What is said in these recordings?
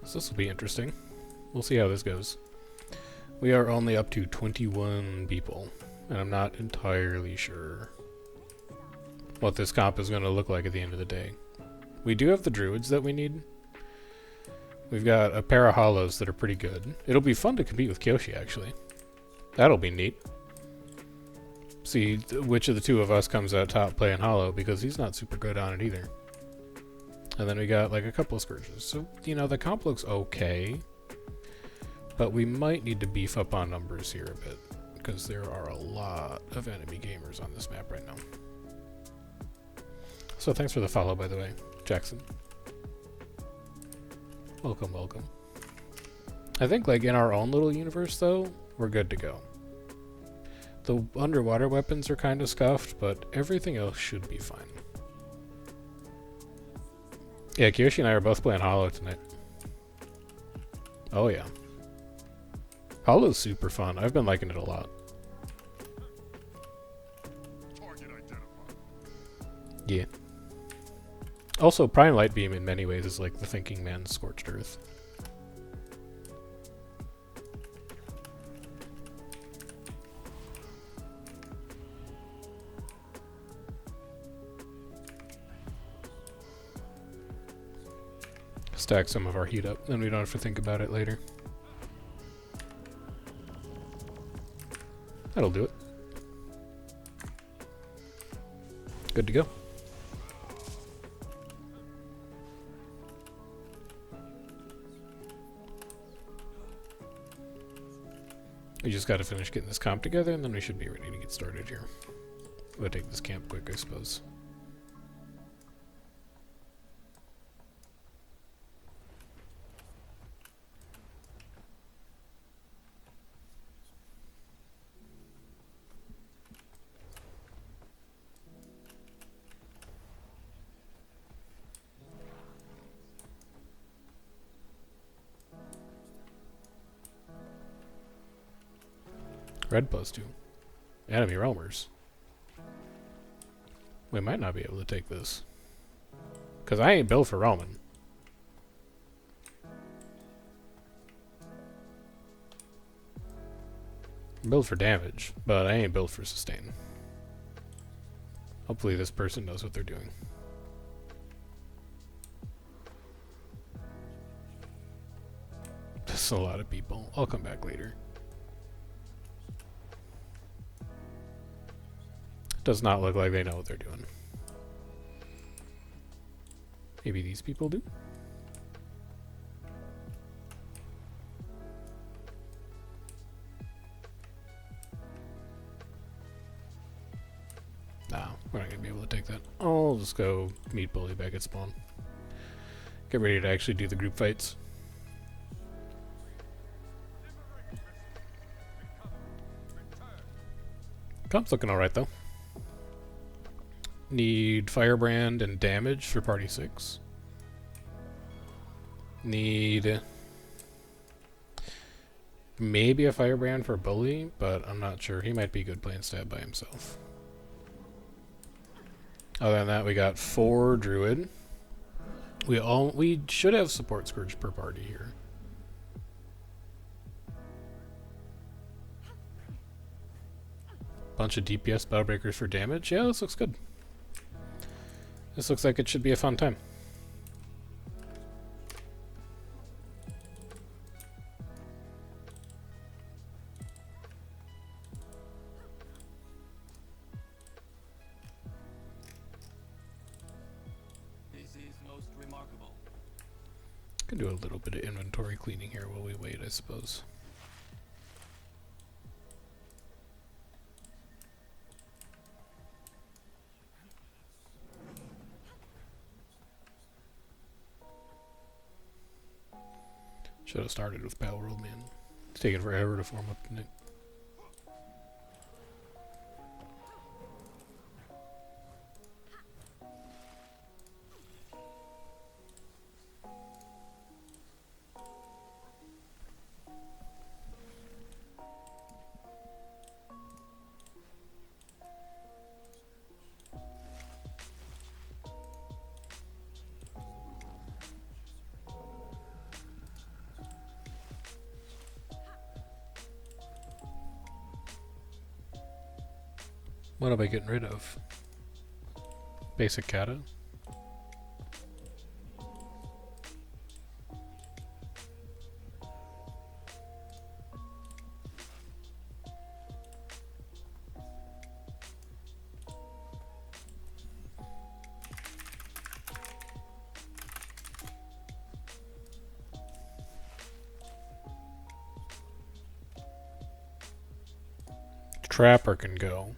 So this will be interesting. We'll see how this goes. We are only up to 21 people, and I'm not entirely sure what this comp is going to look like at the end of the day. We do have the druids that we need. We've got a pair of holos that are pretty good. It'll be fun to compete with Kyoshi, actually. That'll be neat. See which of the two of us comes out top playing holo, because he's not super good on it either. And then we got like a couple of scourges. So, you know, the comp looks okay. But we might need to beef up on numbers here a bit, because there are a lot of enemy gamers on this map right now. So thanks for the follow, by the way, Jackson. Welcome, welcome. I think, like, in our own little universe, though, we're good to go. The underwater weapons are kind of scuffed, but everything else should be fine. Yeah, Kiyoshi and I are both playing Holo tonight. Oh, yeah. Holo's super fun. I've been liking it a lot. Yeah. Also, Prime Light Beam in many ways is like the thinking man's Scorched Earth. Stack some of our heat up, then we don't have to think about it later. That'll do it. Good to go. We just gotta finish getting this comp together, and then we should be ready to get started here. We'll take this camp quick, I suppose. Red +2. Enemy roamers. We might not be able to take this. Because I ain't built for roaming. I'm built for damage, but I ain't built for sustain. Hopefully this person knows what they're doing. That's a lot of people. I'll come back later. Does not look like they know what they're doing. Maybe these people do? Nah, we're not gonna be able to take that. I'll just go meet Bully back at spawn. Get ready to actually do the group fights. Comp's looking alright though. Need Firebrand and damage for party 6. Need maybe a Firebrand for Bully, but I'm not sure. He might be good playing stab by himself. Other than that, we got 4 Druid. We should have support Scourge per party here. Bunch of DPS Spellbreakers for damage. Yeah, this looks good. This looks like it should be a fun time. This is most remarkable. Can do a little bit of inventory cleaning here while we wait, I suppose. Should have started with Battle World, man. It's taking forever to form up tonight. What am I getting rid of? Basic kata? Trapper can go.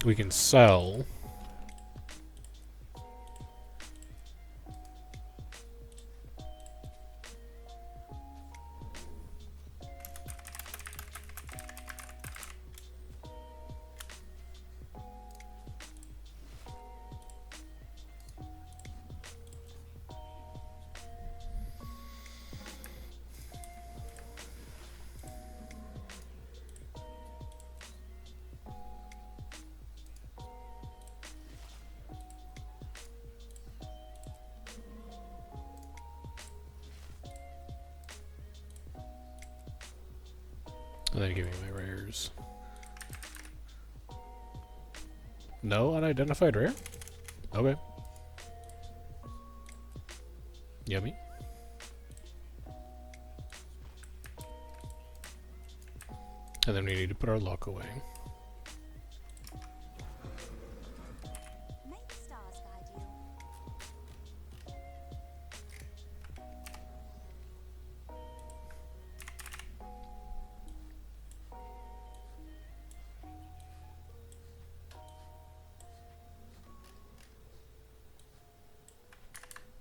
We can sell. And then give me my rares. No unidentified rare? Okay. Yummy. And then we need to put our luck away. May the stars guide you.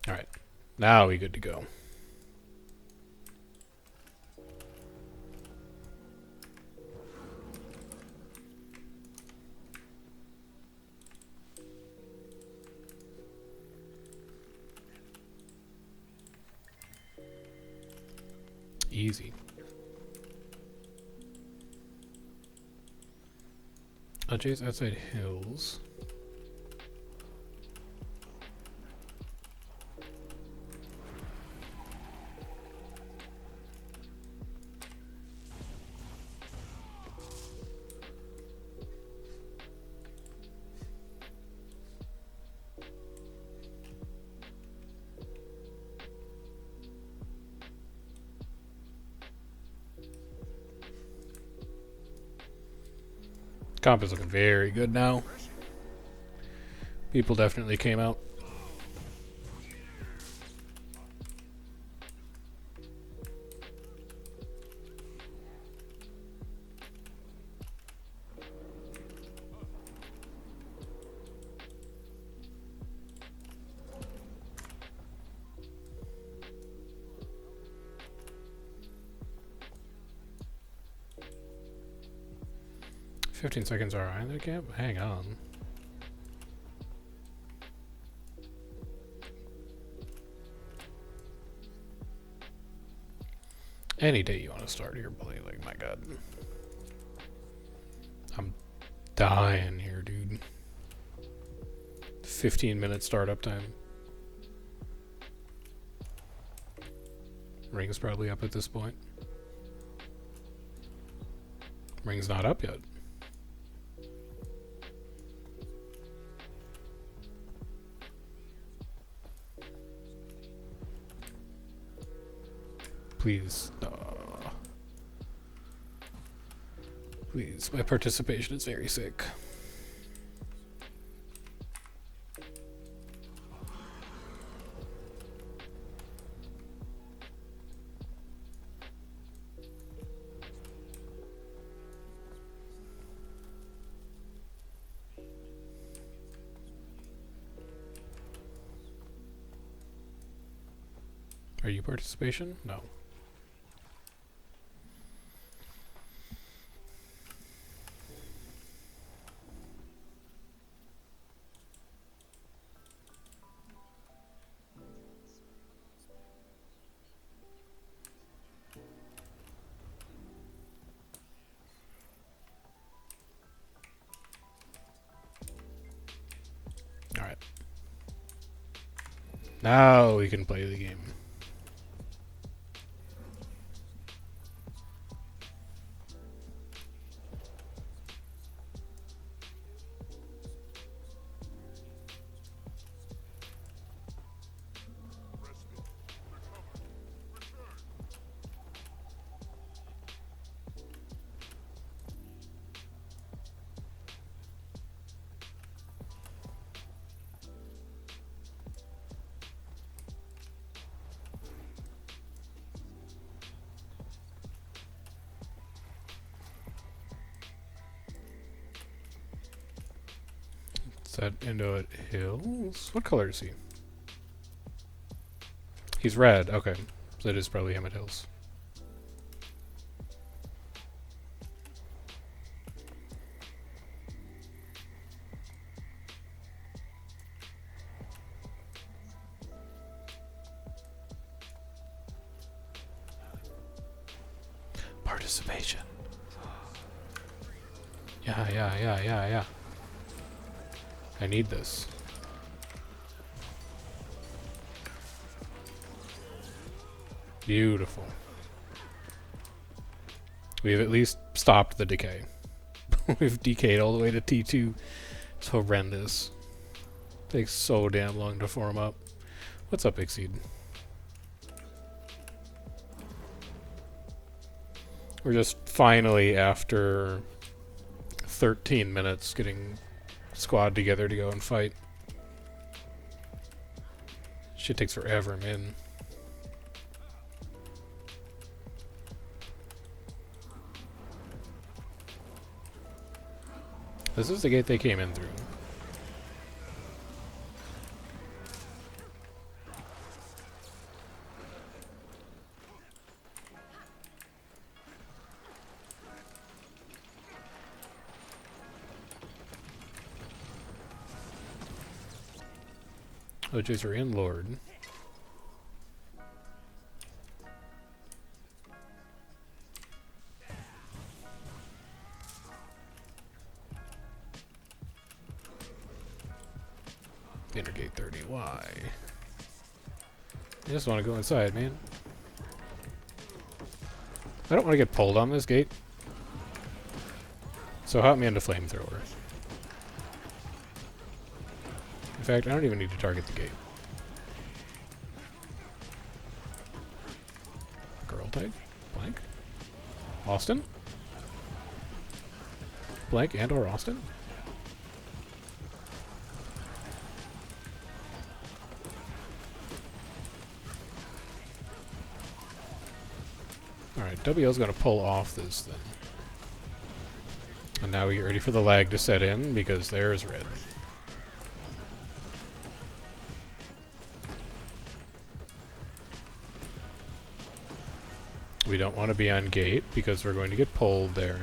Alright. Now we good to go. Easy. Jay's outside hills. Comp is looking very good now. People definitely came out. "15 seconds are in the camp? Hang on. Any day you want to start here, buddy. Like, my god. I'm dying here, dude. 15-minute startup time. Ring's probably up at this point. Ring's not up yet. Please. Please. My participation is very sick. Are you participation? No. Now we can play the game. Set into hills. What color is he? He's red. Okay, so it is probably him at hills. Participation. Yeah. I need this. Beautiful. We've at least stopped the decay. We've decayed all the way to T2. It's horrendous. Takes so damn long to form up. What's up, Exceed? We're just finally, after 13 minutes, getting squad together to go and fight. Shit takes forever, man. This is the gate they came in through. Oh, Jacer in Lord. Intergate 30. Why? I just want to go inside, man. I don't want to get pulled on this gate. So hop me into flamethrower. In fact, I don't even need to target the gate. Girl type? Blank? Austin? Blank and or Austin? Alright, WL's gonna pull off this then. And now we get ready for the lag to set in because there's red. We don't want to be on gate because we're going to get pulled there.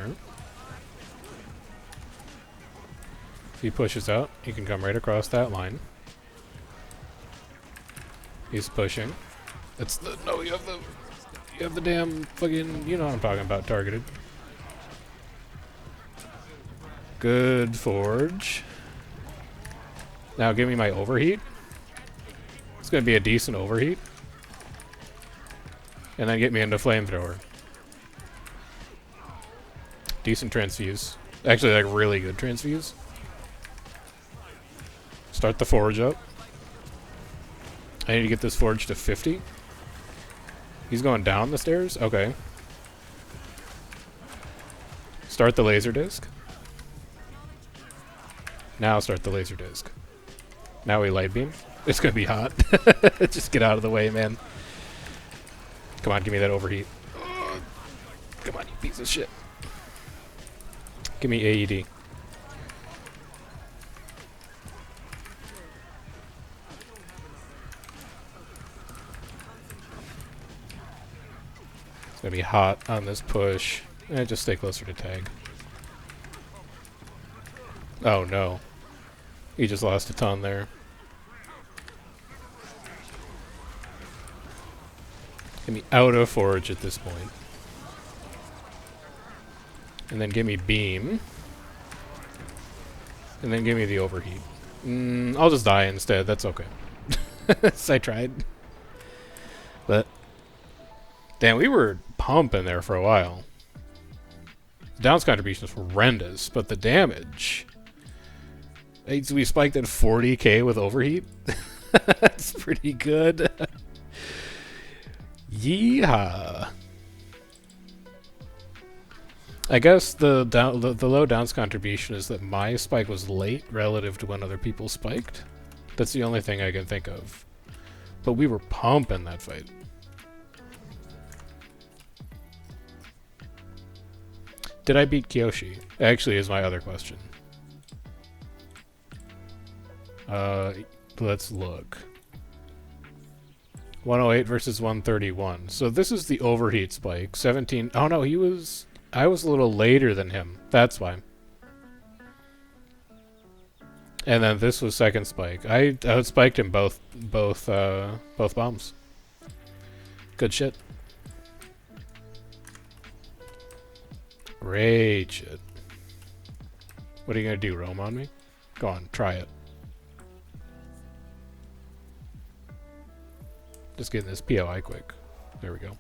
If he pushes out, he can come right across that line. He's pushing. It's the no, you have the damn fucking, you know what I'm talking about, targeted. Good forge. Now give me my overheat. It's gonna be a decent overheat. And then get me into flamethrower. Decent transfuse. Actually, like, really good transfuse. Start the forge up. I need to get this forge to 50. He's going down the stairs? Okay. Start the laser disc. Now start the laser disc. Now we light beam. It's gonna be hot. Just get out of the way, man. Come on, give me that overheat. Come on, you piece of shit. Give me AED. It's gonna be hot on this push. Just stay closer to tag. Oh no. He just lost a ton there. Get me out of forge at this point. And then give me beam. And then give me the overheat. I'll just die instead, that's okay. So I tried. But, damn, we were pumping there for a while. The downs contribution is horrendous, but the damage... We spiked at 40k with overheat. That's pretty good. Yeehaw. I guess the low downs contribution is that my spike was late relative to when other people spiked. That's the only thing I can think of. But we were pumping that fight. Did I beat Kyoshi? Actually, is my other question. Let's look. 108 versus 131. So this is the overheat spike. 17. Oh no, he was... I was a little later than him. That's why. And then this was second spike. I outspiked him both bombs. Good shit. Great shit. What are you gonna do, roam on me? Go on, try it. Just getting this POI quick. There we go.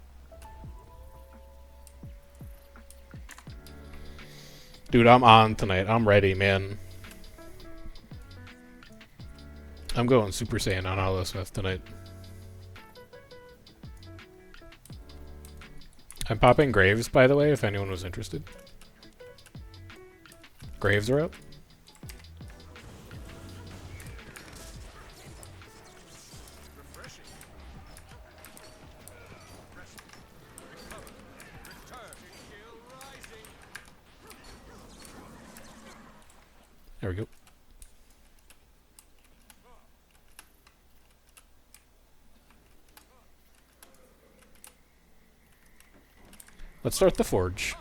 Dude, I'm on tonight. I'm ready, man. I'm going Super Saiyan on Holosmith tonight. I'm popping Graves, by the way, if anyone was interested. Graves are up. There we go. Let's start the forge.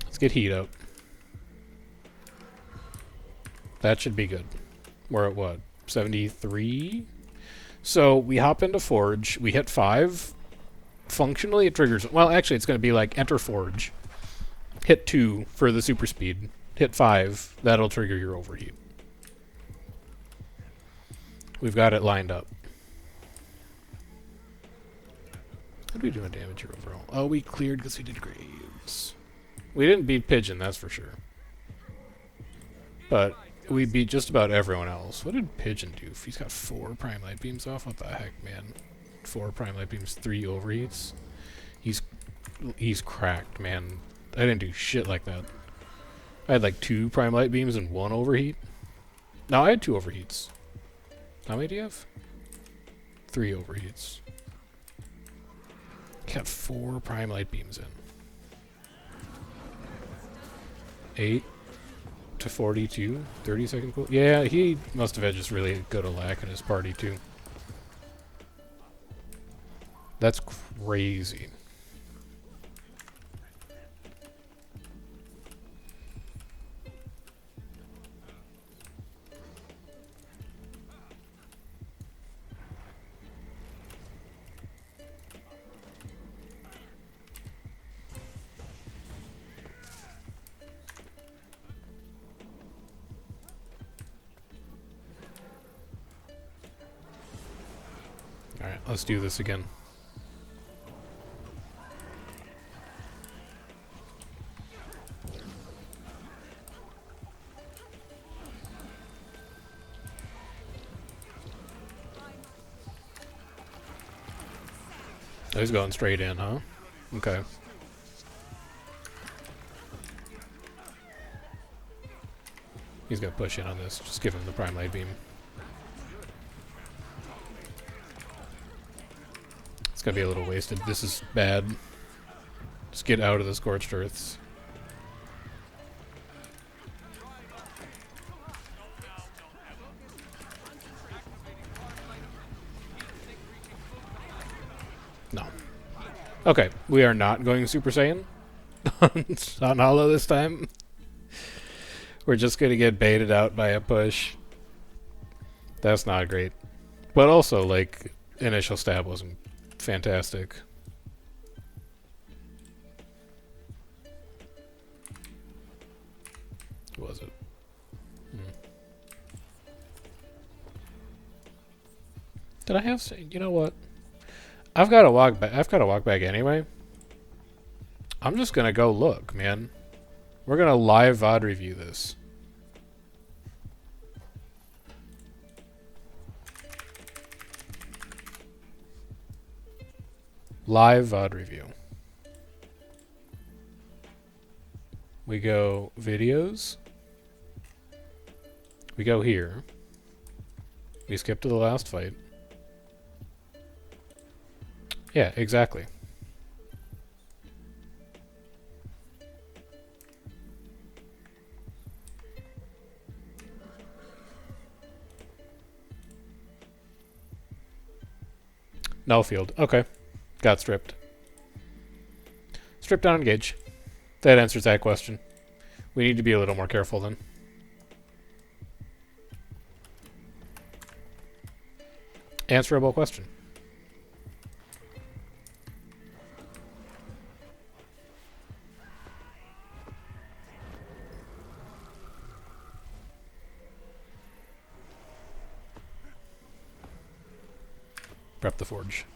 Let's get heat up. That should be good. We're at what? 73? So we hop into forge, we hit 5. Functionally it triggers... Well, actually it's going to be like enter forge. Hit 2 for the super speed. Hit 5. That'll trigger your overheat. We've got it lined up. How do we do in damage here overall? Oh, we cleared because we did Graves. We didn't beat Pigeon, that's for sure. But we beat just about everyone else. What did Pigeon do? He's got 4 prime light beams off? What the heck, man? 4 prime light beams, 3 overheats. He's cracked, man. I didn't do shit like that. I had like 2 prime light beams and 1 overheat. No, I had 2 overheats. How many do you have? 3 overheats. Got 4 prime light beams in. 8 to 42, 30 second cool. Yeah, he must have had just really good a lack in his party too. That's crazy. Alright, let's do this again. Oh, he's going straight in, huh? Okay. He's gonna push in on this. Just give him the prime light beam. It's gonna be a little wasted. This is bad. Just get out of the scorched earths. No. Okay, we are not going Super Saiyan on Holo this time. We're just gonna get baited out by a push. That's not great. But also, like, initial stab wasn't fantastic. Who was it? Did I have? You know what? I've got to walk back. I've got to walk back anyway. I'm just gonna go look, man. We're gonna live VOD review this. Live VOD review. We go videos. We go here. We skip to the last fight. Yeah, exactly. Null field. Okay. Got stripped. Stripped on engage. That answers that question. We need to be a little more careful then. Answerable question. Prep the forge.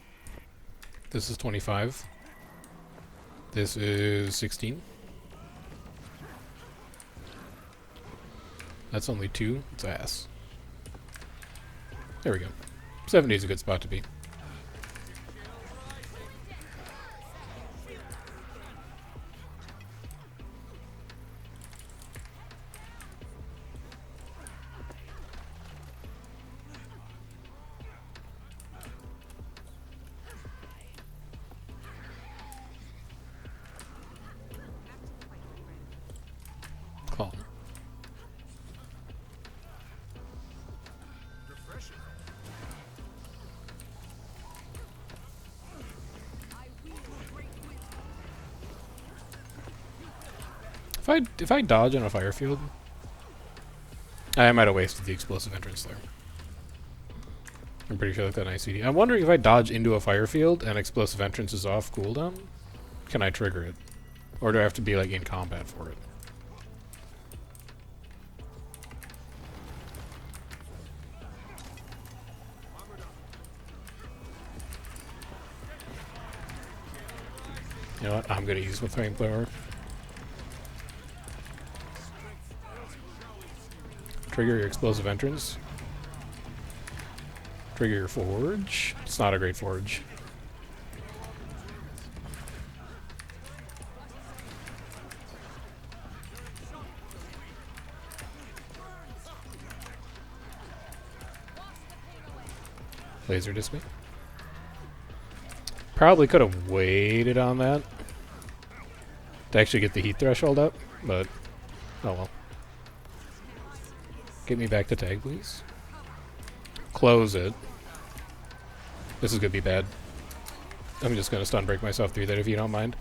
This is 25. This is 16. That's only 2. It's ass. There we go. 70 is a good spot to be. Calm. If I dodge on a fire field, I might have wasted the explosive entrance there. I'm pretty sure that's got an ICD. I'm wondering if I dodge into a fire field and explosive entrance is off cooldown, can I trigger it? Or do I have to be like in combat for it? You know what? I'm gonna use my flamethrower. Trigger your explosive entrance. Trigger your forge. It's not a great forge. Laser disc me. Probably could have waited on that to actually get the heat threshold up, but oh well. Get me back to tag, please. Close it. This is gonna be bad. I'm just gonna stun break myself through that if you don't mind.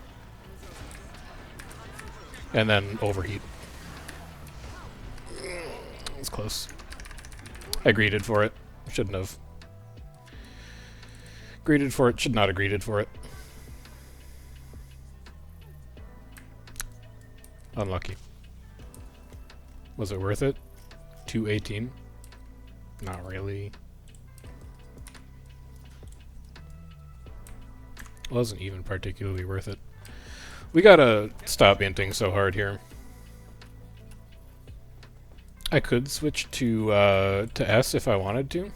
And then overheat. It's close. I greeted for it. Shouldn't have. Greeted for it. Should not have greeted for it. Unlucky. Was it worth it? 218? Not really. Wasn't even particularly worth it. We gotta stop inting so hard here. I could switch to S if I wanted to,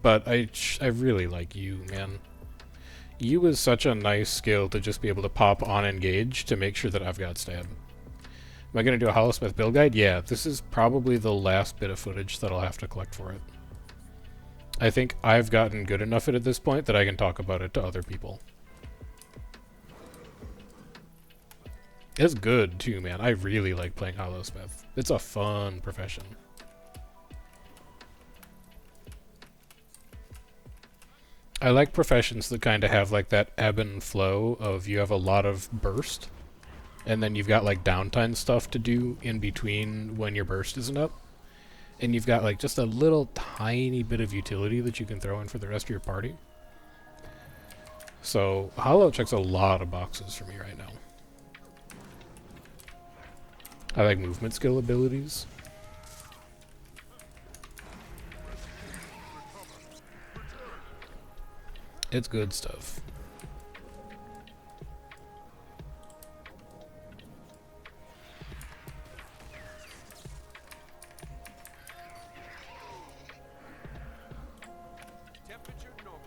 but I really like U, man. U is such a nice skill to just be able to pop on engage to make sure that I've got stab. Am I going to do a Holosmith build guide? Yeah, this is probably the last bit of footage that I'll have to collect for it. I think I've gotten good enough at this point that I can talk about it to other people. It's good too, man. I really like playing Holosmith. It's a fun profession. I like professions that kind of have like that ebb and flow of you have a lot of burst, and then you've got like downtime stuff to do in between when your burst isn't up. And you've got like just a little tiny bit of utility that you can throw in for the rest of your party. So Holo checks a lot of boxes for me right now. I like movement skill abilities. It's good stuff. Temperature normal.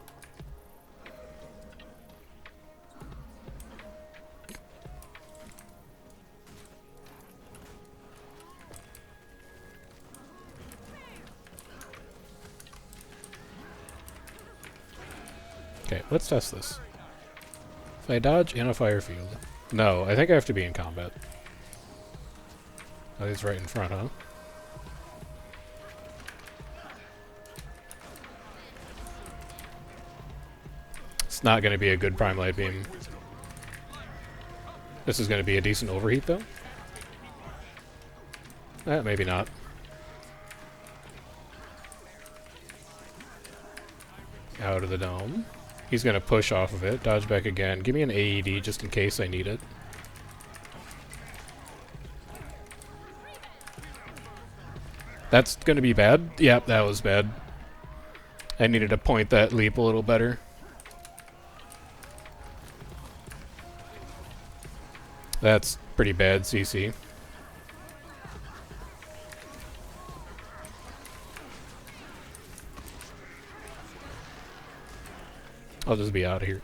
Okay, let's test this. If I dodge in a fire field... No, I think I have to be in combat. Oh, he's right in front, huh? It's not going to be a good prime light beam. This is going to be a decent overheat, though. Maybe not. Out of the dome. He's going to push off of it. Dodge back again. Give me an AED just in case I need it. That's going to be bad. Yep, that was bad. I needed to point that leap a little better. That's pretty bad, CC. I'll just be out of here.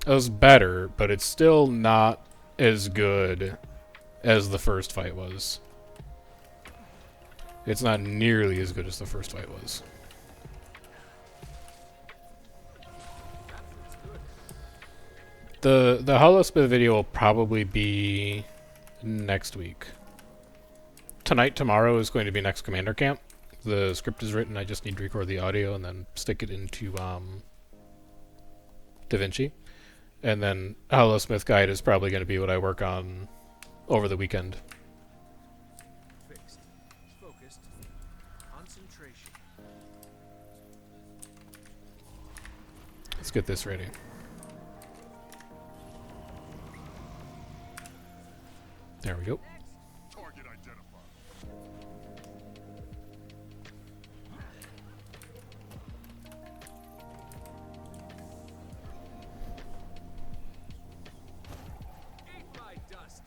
It was better, but it's still not as good as the first fight was. It's not nearly as good as the first fight was. The Holosmith video will probably be next week. Tonight, tomorrow is going to be next Commander Camp. The script is written, I just need to record the audio and then stick it into DaVinci. And then Holosmith Guide is probably going to be what I work on over the weekend. Fixed. Focused. Concentration. Let's get this ready. There we go. Target identified. Eat my dust.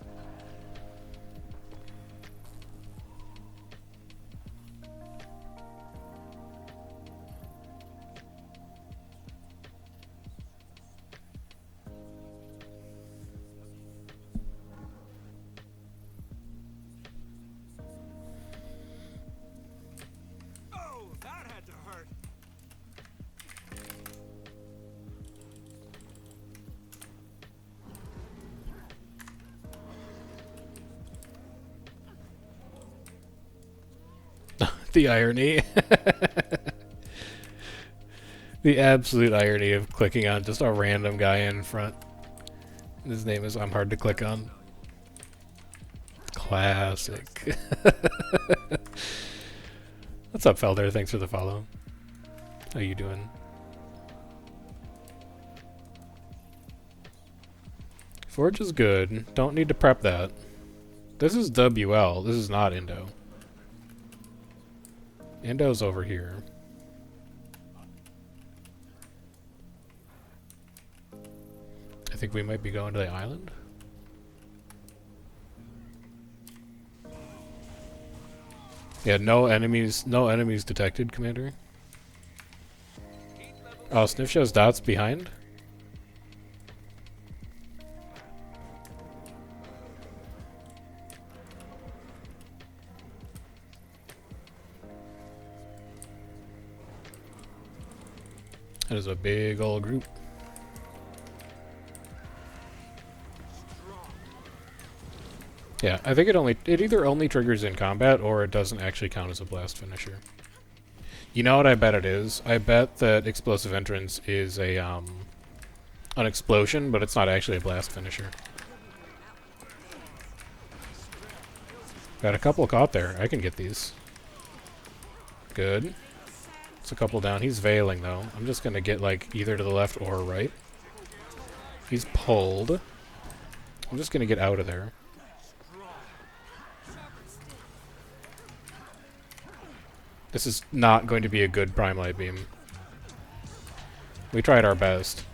Oh, that had to hurt. The irony. The absolute irony of clicking on just a random guy in front. His name is I'm hard to click on. Classic. What's up, Felder? Thanks for the follow. How you doing? Forge is good. Don't need to prep that. This is WL. This is not Indo. Indo's over here. I think we might be going to the island. Yeah, no enemies detected, Commander. Oh, Sniff shows dots behind. That is a big old group. Yeah, I think it either only triggers in combat or it doesn't actually count as a blast finisher. You know what I bet it is? I bet that explosive entrance is a an explosion, but it's not actually a blast finisher. Got a couple caught there. I can get these. Good. a couple down. He's veiling, though. I'm just going to get, like, either to the left or right. He's pulled. I'm just going to get out of there. This is not going to be a good Prime Light Beam. We tried our best.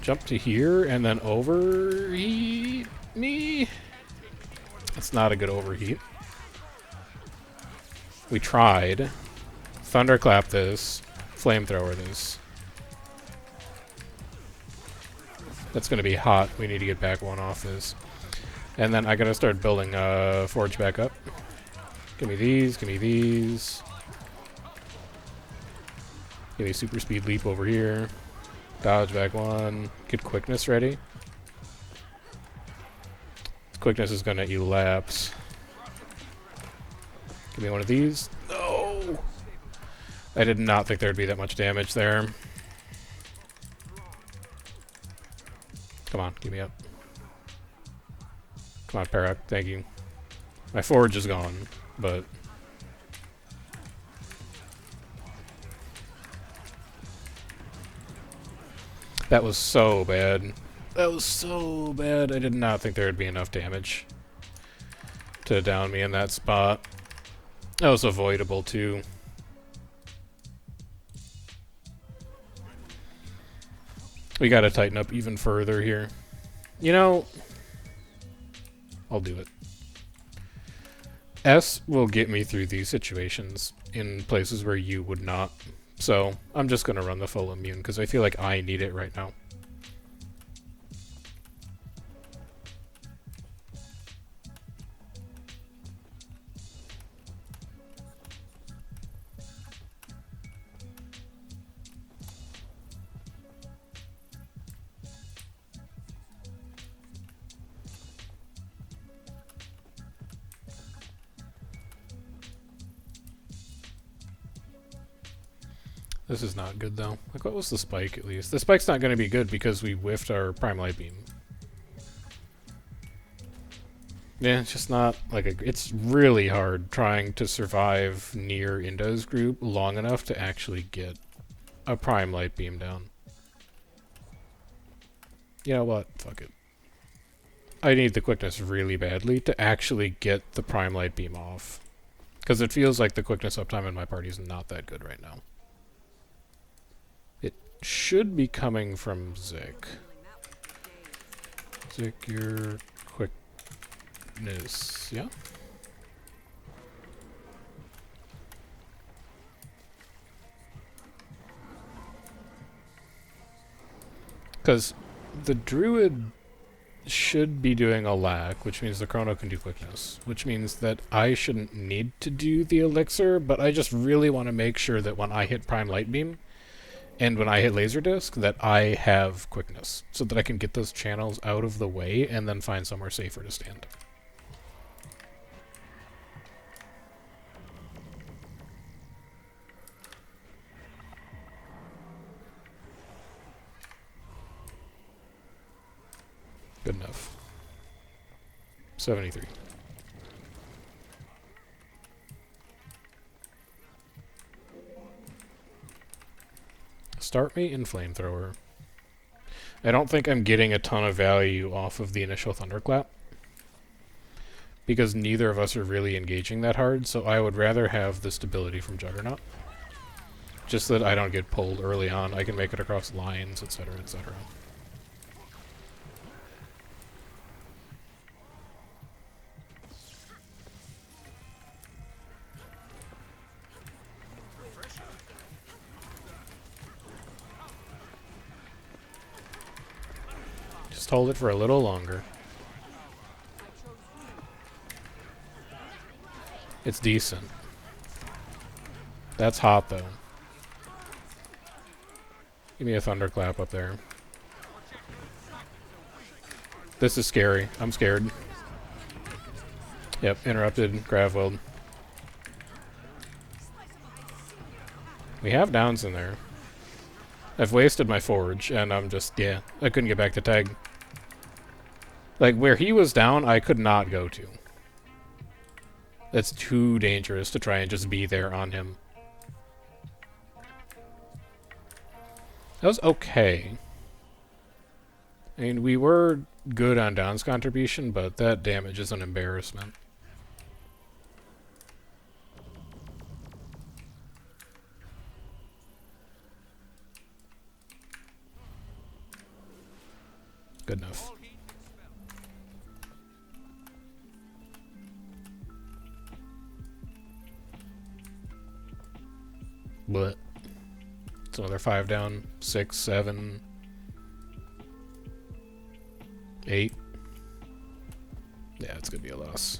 Jump to here and then overheat me? That's not a good overheat. We tried. Thunderclap this. Flamethrower this. That's going to be hot. We need to get back one off this. And then I got to start building Forge back up. Give me these. Give me these. Give me super speed leap over here. Dodge back one. Get quickness ready. Quickness is going to elapse. Give me one of these. No! I did not think there would be that much damage there. Come on, give me up. Come on, Parak, thank you. My forge is gone, but... That was so bad. That was so bad. I did not think there would be enough damage to down me in that spot. That was avoidable, too. We gotta tighten up even further here. You know, I'll do it. S will get me through these situations in places where you would not. So, I'm just gonna run the full immune, because I feel like I need it right now. This is not good, though. Like, what was the spike, at least? The spike's not going to be good because we whiffed our Prime Light Beam. Yeah, it's just not, like, it's really hard trying to survive near Inda's group long enough to actually get a Prime Light Beam down. You know what? Fuck it. I need the quickness really badly to actually get the Prime Light Beam off. Because it feels like the quickness uptime in my party is not that good right now. Should be coming from Zik. Zik, your quickness, yeah? Because the Druid should be doing a lack, which means the Chrono can do quickness, which means that I shouldn't need to do the Elixir, but I just really want to make sure that when I hit Prime Light Beam, and when I hit Laserdisc, that I have quickness, so that I can get those channels out of the way and then find somewhere safer to stand. Good enough. 73. Start me in Flamethrower. I don't think I'm getting a ton of value off of the initial Thunderclap, because neither of us are really engaging that hard, so I would rather have the stability from Juggernaut. Just so that I don't get pulled early on. I can make it across lines, etc., etc. Just hold it for a little longer. It's decent. That's hot, though. Give me a thunderclap up there. This is scary. I'm scared. Yep, interrupted Gravweld. We have downs in there. I've wasted my forge, and I'm just, yeah, I couldn't get back to tag. Like, where he was down, I could not go to. It's too dangerous to try and just be there on him. That was okay. I mean, we were good on Don's contribution, but that damage is an embarrassment. Good enough. All heat expelled. But it's another 5 down, 6, 7, 8. Yeah, it's gonna be a loss.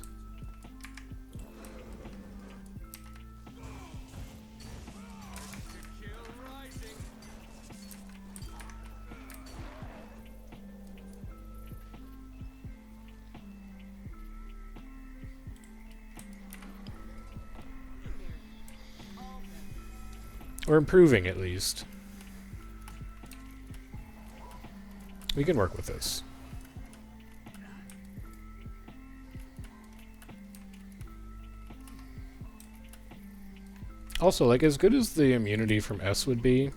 Kill rising. We're improving at least. We can work with this. Also, like, as good as the immunity from S would be,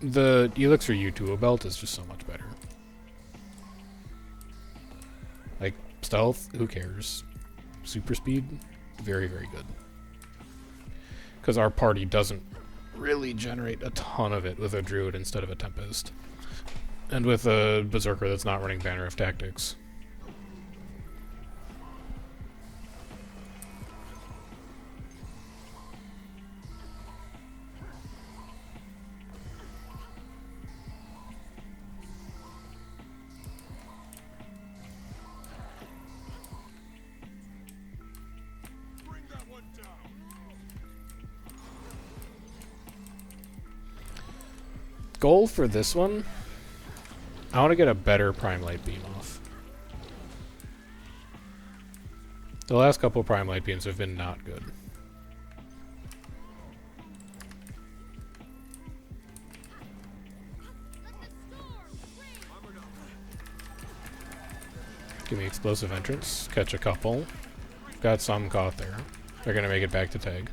the Elixir U2 belt is just so much better. Like, stealth, who cares? Super speed, very, very good. Because our party doesn't really generate a ton of it with a Druid instead of a Tempest. And with a Berserker that's not running Banner of Tactics. Bring that one down. Goal for this one, I want to get a better Prime Light Beam off. The last couple Prime Light Beams have been not good. Armored up. Give me Explosive Entrance, catch a couple. Got some caught there. They're going to make it back to tag.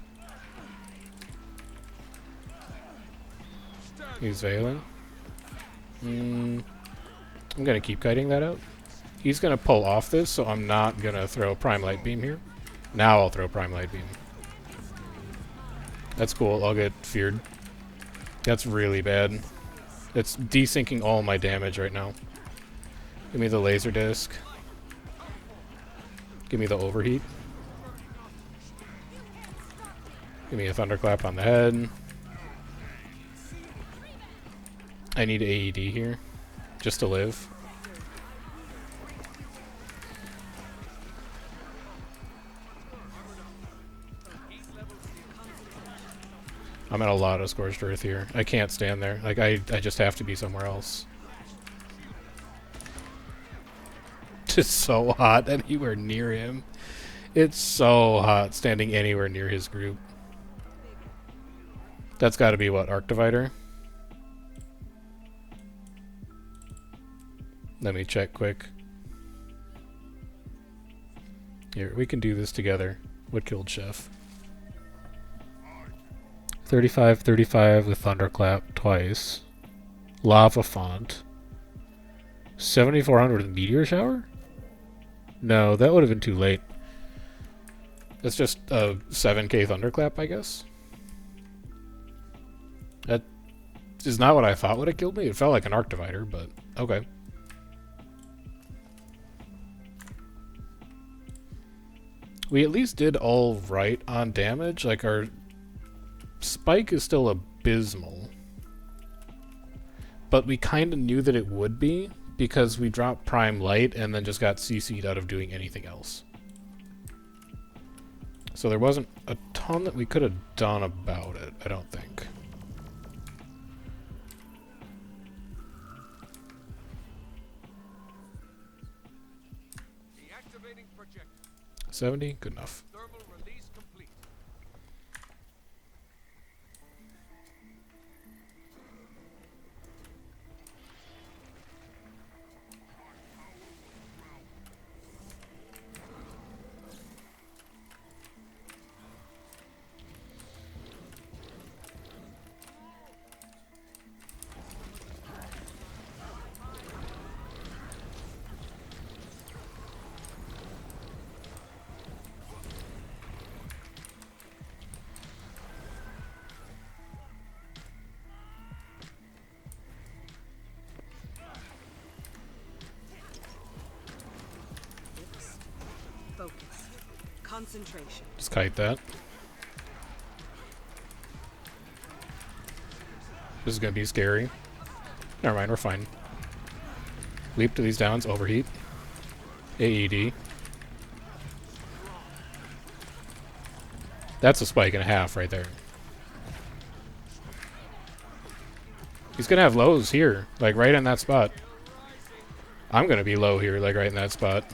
He's veiling. I'm going to keep kiting that out. He's going to pull off this, so I'm not going to throw Prime Light Beam here. Now I'll throw Prime Light Beam. That's cool. I'll get feared. That's really bad. It's desyncing all my damage right now. Give me the laser disc. Give me the overheat. Give me a thunderclap on the head. I need AED here, just to live. I'm at a lot of Scorched Earth here. I can't stand there. Like, I just have to be somewhere else. It's so hot anywhere near him. It's so hot standing anywhere near his group. That's got to be what, Arc Divider? Let me check quick. Here, we can do this together. What killed Chef? 35 with Thunderclap twice. Lava Font. 7400 with Meteor Shower? No, that would have been too late. That's just a 7k Thunderclap, I guess. That is not what I thought would have killed me. It felt like an Arc Divider, but okay. We at least did all right on damage. Like, our spike is still abysmal. But we kind of knew that it would be, because we dropped Prime Light and then just got CC'd out of doing anything else. So there wasn't a ton that we could have done about it, I don't think. Deactivating projector. 70? Good enough. Thermal release complete. Concentration. Just kite that. This is gonna be scary. Never mind, we're fine. Leap to these downs, overheat. AED. That's a spike and a half right there. He's gonna have lows here, like right in that spot. I'm gonna be low here, like right in that spot.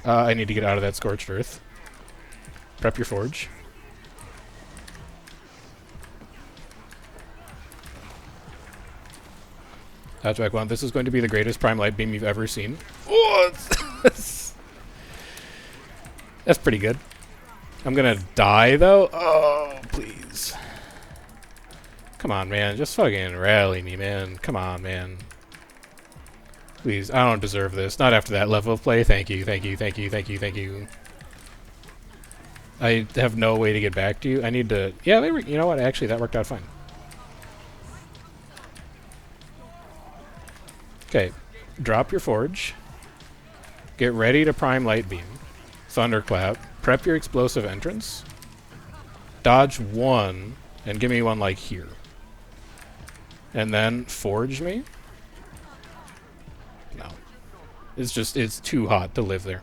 I need to get out of that scorched earth. Prep your forge. Hatchback 1, this is going to be the greatest prime light beam you've ever seen. Oh, that's pretty good. I'm gonna die though. Oh, please. Come on, man. Just fucking rally me, man. Come on, man. Please, I don't deserve this. Not after that level of play. Thank you, thank you, thank you, thank you, thank you. I have no way to get back to you. I need to... Yeah, you know what? Actually, that worked out fine. Okay. Drop your forge. Get ready to prime light beam. Thunderclap. Prep your explosive entrance. Dodge one, and give me one like here. And then forge me. No. It's too hot to live there.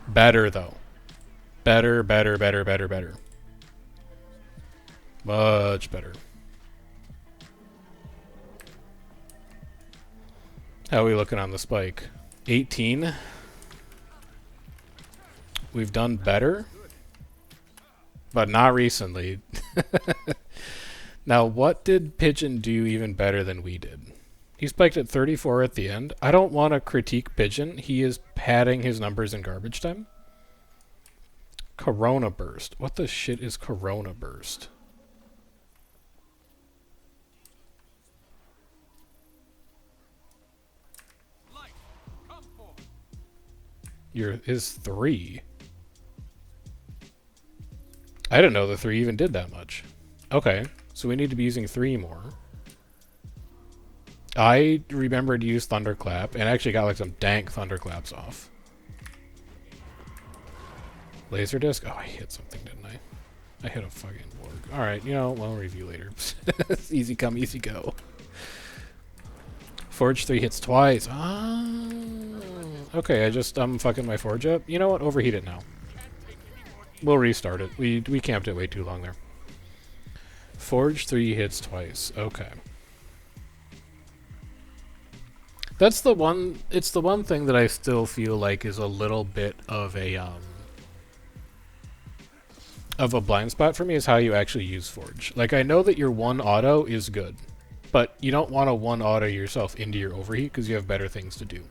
Better, though. Better, better, better, better, better. Much better. How are we looking on the spike? 18. We've done better. But not recently. Now, what did Pigeon do even better than we did? He spiked at 34 at the end. I don't want to critique Pigeon. He is padding his numbers in garbage time. Corona Burst. What the shit is Corona Burst? Light, come forth. Is 3. I didn't know the 3 even did that much. Okay, so we need to be using 3 more. I remembered to use Thunderclap, and actually got like some dank Thunderclaps off. Laser disc? Oh, I hit something, didn't I? I hit a fucking Borg. Alright, you know, we'll review later. Easy come, easy go. Forge 3 hits twice. Ah, okay, I'm fucking my forge up. You know what? Overheat it now. We'll restart it. We camped it way too long there. Forge 3 hits twice. Okay. That's the one... It's the one thing that I still feel like is a little bit of a blind spot for me is how you actually use Forge. Like, I know that your 1 auto is good, but you don't want to 1 auto yourself into your overheat because you have better things to do.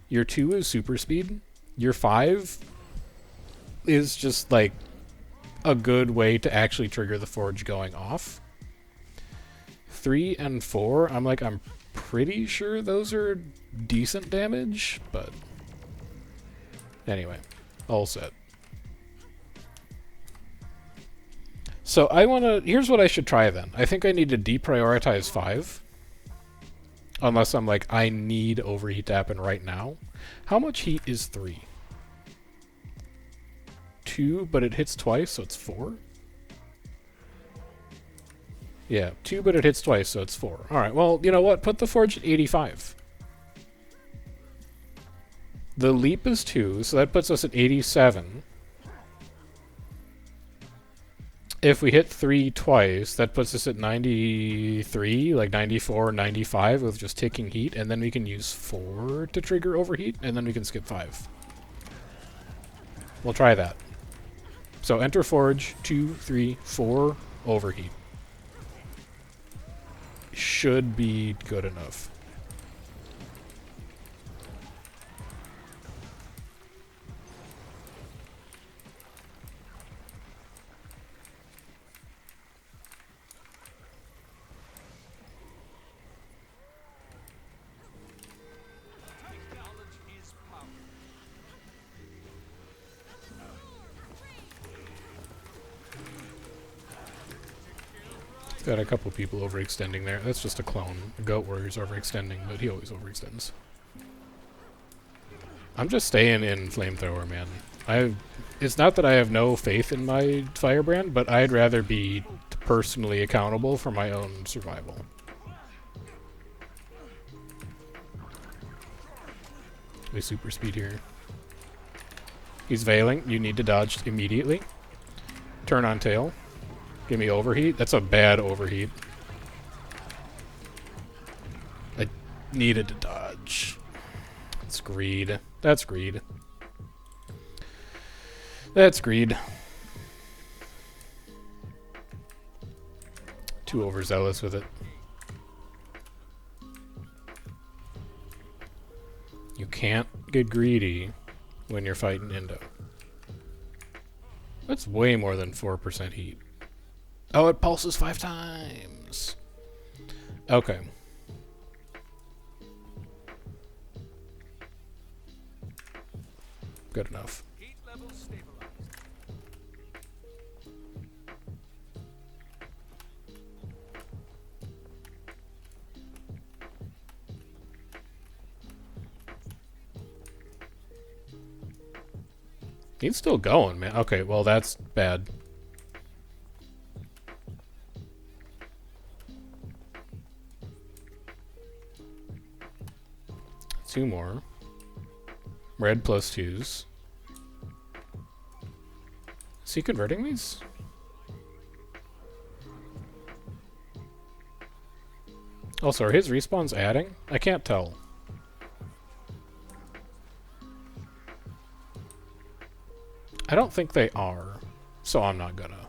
Your 2 is super speed. Your 5 is just, like, a good way to actually trigger the Forge going off. 3 and 4, I'm pretty sure those are decent damage, but anyway, all set. So here's what I should try then. I think I need to deprioritize 5. Unless I'm like, I need overheat to happen right now. How much heat is 3? 2, but it hits twice, so it's 4? Yeah, 2, but it hits twice, so it's 4. Alright, well, you know what? Put the Forge at 85. The leap is 2, so that puts us at 87. If we hit 3 twice, that puts us at 93, like 94, 95 with just ticking heat, and then we can use 4 to trigger overheat, and then we can skip 5. We'll try that. So enter Forge, 2, 3, 4, overheat. Should be good enough. Knowledge is power. Got a couple people overextending there. That's just a clone. The Goat Warrior's overextending, but he always overextends. I'm just staying in flamethrower, man. It's not that I have no faith in my firebrand, but I'd rather be personally accountable for my own survival. We super speed here. He's veiling. You need to dodge immediately. Turn on tail. Give me overheat. That's a bad overheat. I needed to dodge. That's greed. That's greed. That's greed. Too overzealous with it. You can't get greedy when you're fighting Indo. That's way more than 4% heat. Oh, it pulses 5 times. Okay. Good enough. Heat level stabilized. He's still going, man. Okay, well, that's bad. Two more. Red plus 2s. Is he converting these? Also, are his respawns adding? I can't tell. I don't think they are, so I'm not gonna.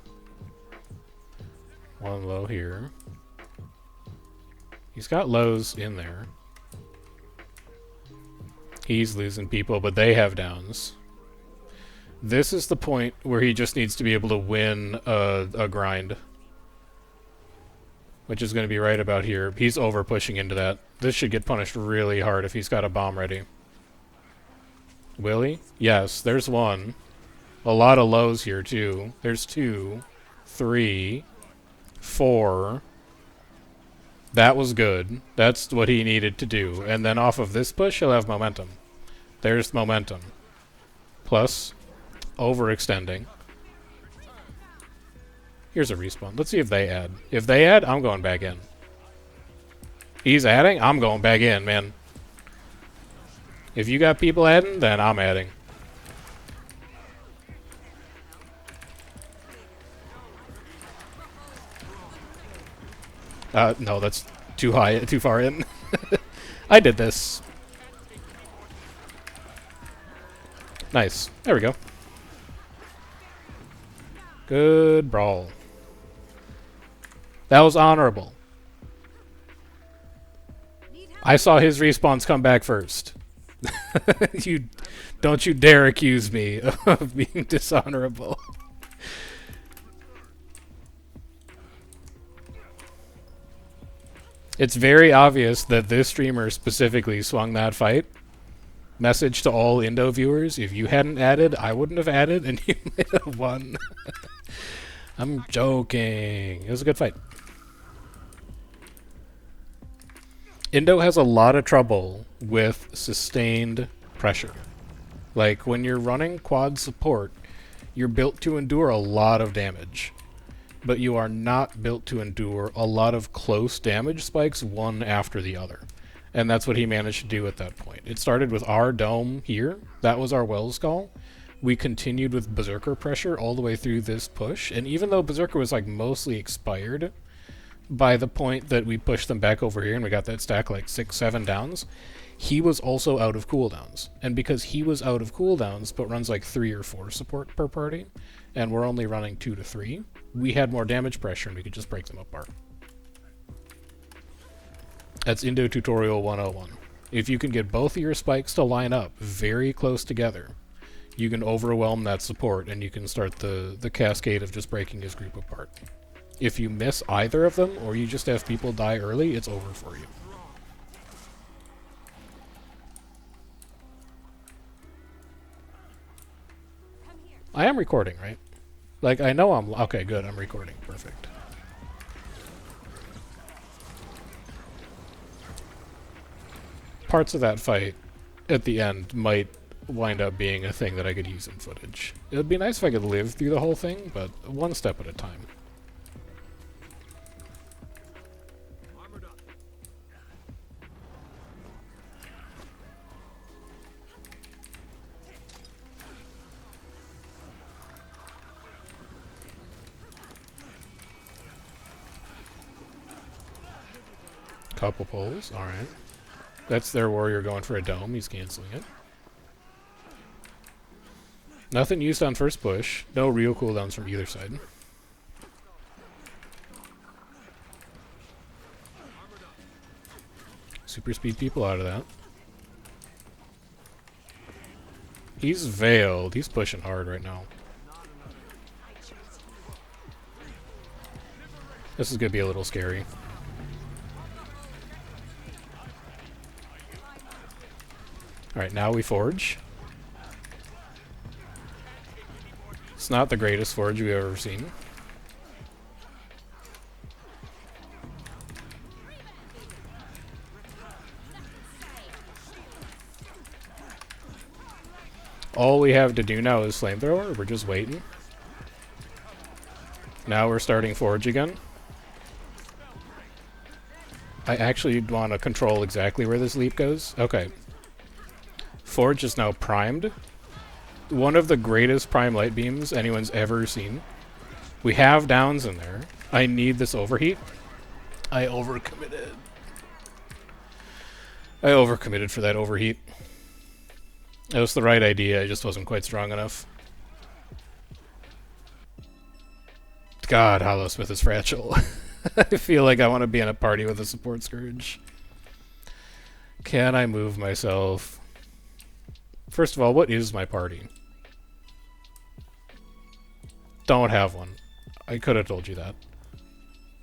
One low here. He's got lows in there. He's losing people, but they have downs. This is the point where he just needs to be able to win a grind. Which is going to be right about here. He's over pushing into that. This should get punished really hard if he's got a bomb ready. Will he? Yes, there's one. A lot of lows here, too. There's 2, 3, 4. That was good. That's what he needed to do. And then off of this push, he'll have momentum. There's momentum. Plus, overextending. Here's a respawn. Let's see if they add. If they add, I'm going back in. He's adding, I'm going back in, man. If you got people adding, then I'm adding. No, that's too high, too far in. I did this. Nice. There we go. Good brawl. That was honorable. I saw his respawns come back first. Don't you dare accuse me of being dishonorable. It's very obvious that this streamer specifically swung that fight. Message to all Indo viewers, if you hadn't added, I wouldn't have added, and you might have won. I'm joking. It was a good fight. Indo has a lot of trouble with sustained pressure. Like, when you're running quad support, you're built to endure a lot of damage. But you are not built to endure a lot of close damage spikes one after the other. And that's what he managed to do at that point. It started with our dome here. That was our Wells call. We continued with Berserker pressure all the way through this push. And even though Berserker was like mostly expired by the point that we pushed them back over here and we got that stack like 6, 7 downs, he was also out of cooldowns. And because he was out of cooldowns, but runs like 3 or 4 support per party, and we're only running 2 to 3, we had more damage pressure and we could just break them apart. That's Indo Tutorial 101. If you can get both of your spikes to line up very close together, you can overwhelm that support and you can start the cascade of just breaking his group apart. If you miss either of them, or you just have people die early, it's over for you. I am recording, right? Like, I know I'm... Okay, good, I'm recording. Perfect. Parts of that fight at the end might wind up being a thing that I could use in footage. It would be nice if I could live through the whole thing, but one step at a time. Armored up. Couple pulls, alright. That's their warrior going for a dome, he's canceling it. Nothing used on first push. No real cooldowns from either side. Super speed people out of that. He's veiled. He's pushing hard right now. This is going to be a little scary. Alright, now we forge. It's not the greatest forge we've ever seen. All we have to do now is flamethrower. We're just waiting. Now we're starting forge again. I actually want to control exactly where this leap goes. Okay. Forge is now primed. One of the greatest prime light beams anyone's ever seen. We have downs in there. I need this overheat. I overcommitted. I overcommitted for that overheat. It was the right idea, I just wasn't quite strong enough. God, Holosmith is fragile. I feel like I want to be in a party with a support Scourge. Can I move myself? First of all, what is my party? Don't have one. I could have told you that.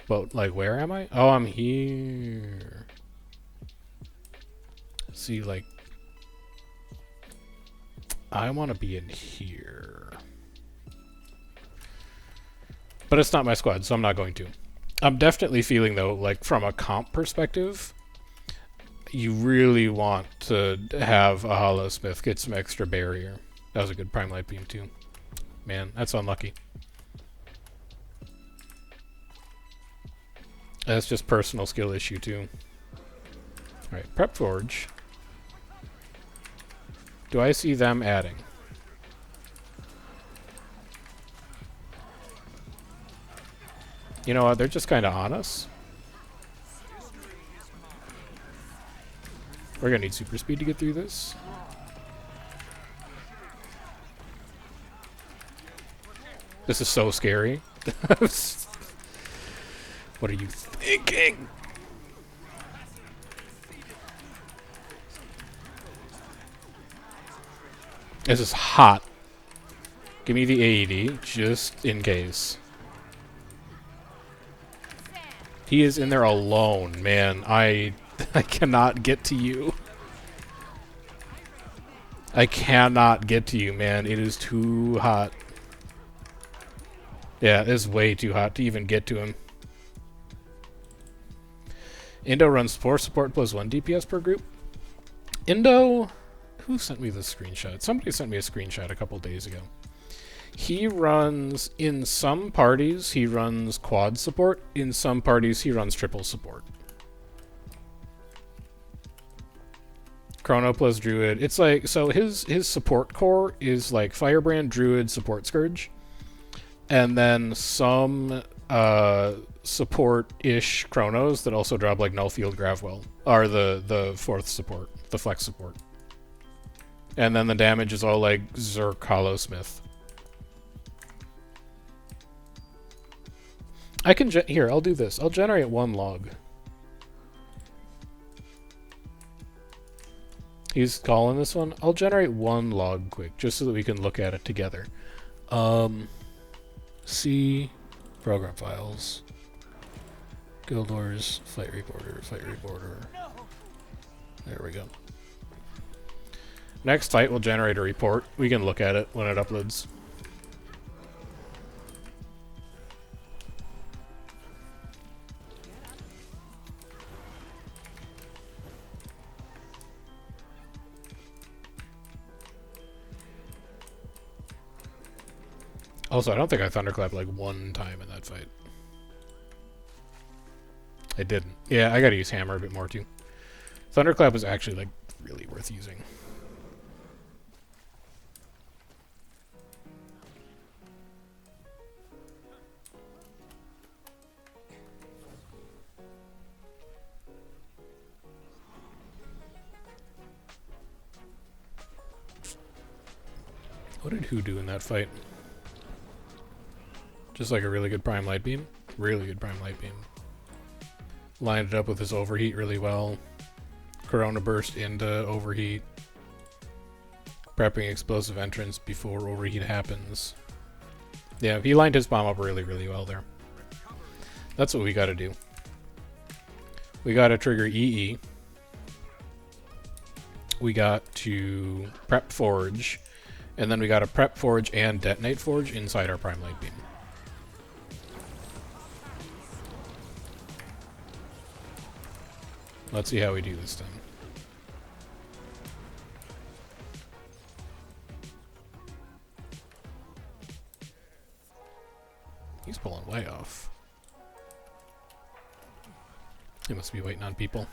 But, like, where am I? Oh, I'm here. See, like... I want to be in here. But it's not my squad, so I'm not going to. I'm definitely feeling, though, like, from a comp perspective, you really want to have a Holosmith get some extra barrier. That was a good Prime Light Beam, too. Man, that's unlucky. That's just personal skill issue, too. Alright, Prep Forge. Do I see them adding? You know what, they're just kind of on us. We're gonna need super speed to get through this. This is so scary. What are you thinking? This is hot. Give me the AED, just in case. He is in there alone, man. I cannot get to you. I cannot get to you, man. It is too hot. Yeah, it is way too hot to even get to him. Indo runs 4 support plus 1 DPS per group. Indo... Who sent me this screenshot? Somebody sent me a screenshot a couple days ago. He runs, in some parties, he runs quad support. In some parties, he runs triple support. Chrono plus Druid. It's like, so his support core is like Firebrand, Druid, Support Scourge. And then some support-ish Chronos that also drop like Nullfield Gravwell are the fourth support, the flex support. And then the damage is all like Zerk Holosmith. I can here, I'll do this. I'll generate 1 log. He's calling this one. I'll generate 1 log quick, just so that we can look at it together. C program files. Guild Wars, Flight Reporter, Flight Reporter. There we go. Next fight will generate a report. We can look at it when it uploads. Also, I don't think I thunderclapped like one time in that fight. I didn't. Yeah, I gotta use hammer a bit more too. Thunderclap was actually like really worth using. What did who do in that fight? Just like a really good prime light beam. Really good prime light beam. Lined it up with his overheat really well. Corona burst into overheat. Prepping explosive entrance before overheat happens. Yeah, he lined his bomb up really, really well there. That's what we gotta do. We gotta trigger EE. We got to prep forge. And then we gotta prep forge and detonate forge inside our prime light beam. Let's see how we do this time. He's pulling way off. He must be waiting on people.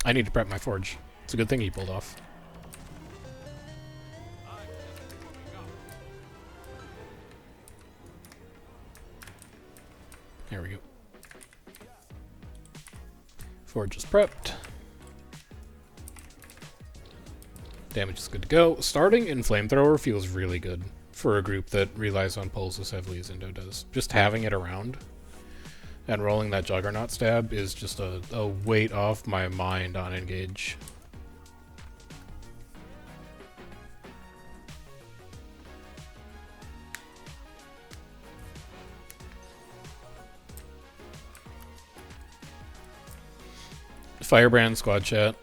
I need to prep my forge. It's a good thing he pulled off. There we go. Forge is prepped. Damage is good to go. Starting in Flamethrower feels really good for a group that relies on pulls as heavily as Indo does. Just having it around and rolling that Juggernaut stab is just a weight off my mind on engage. Firebrand squad chat.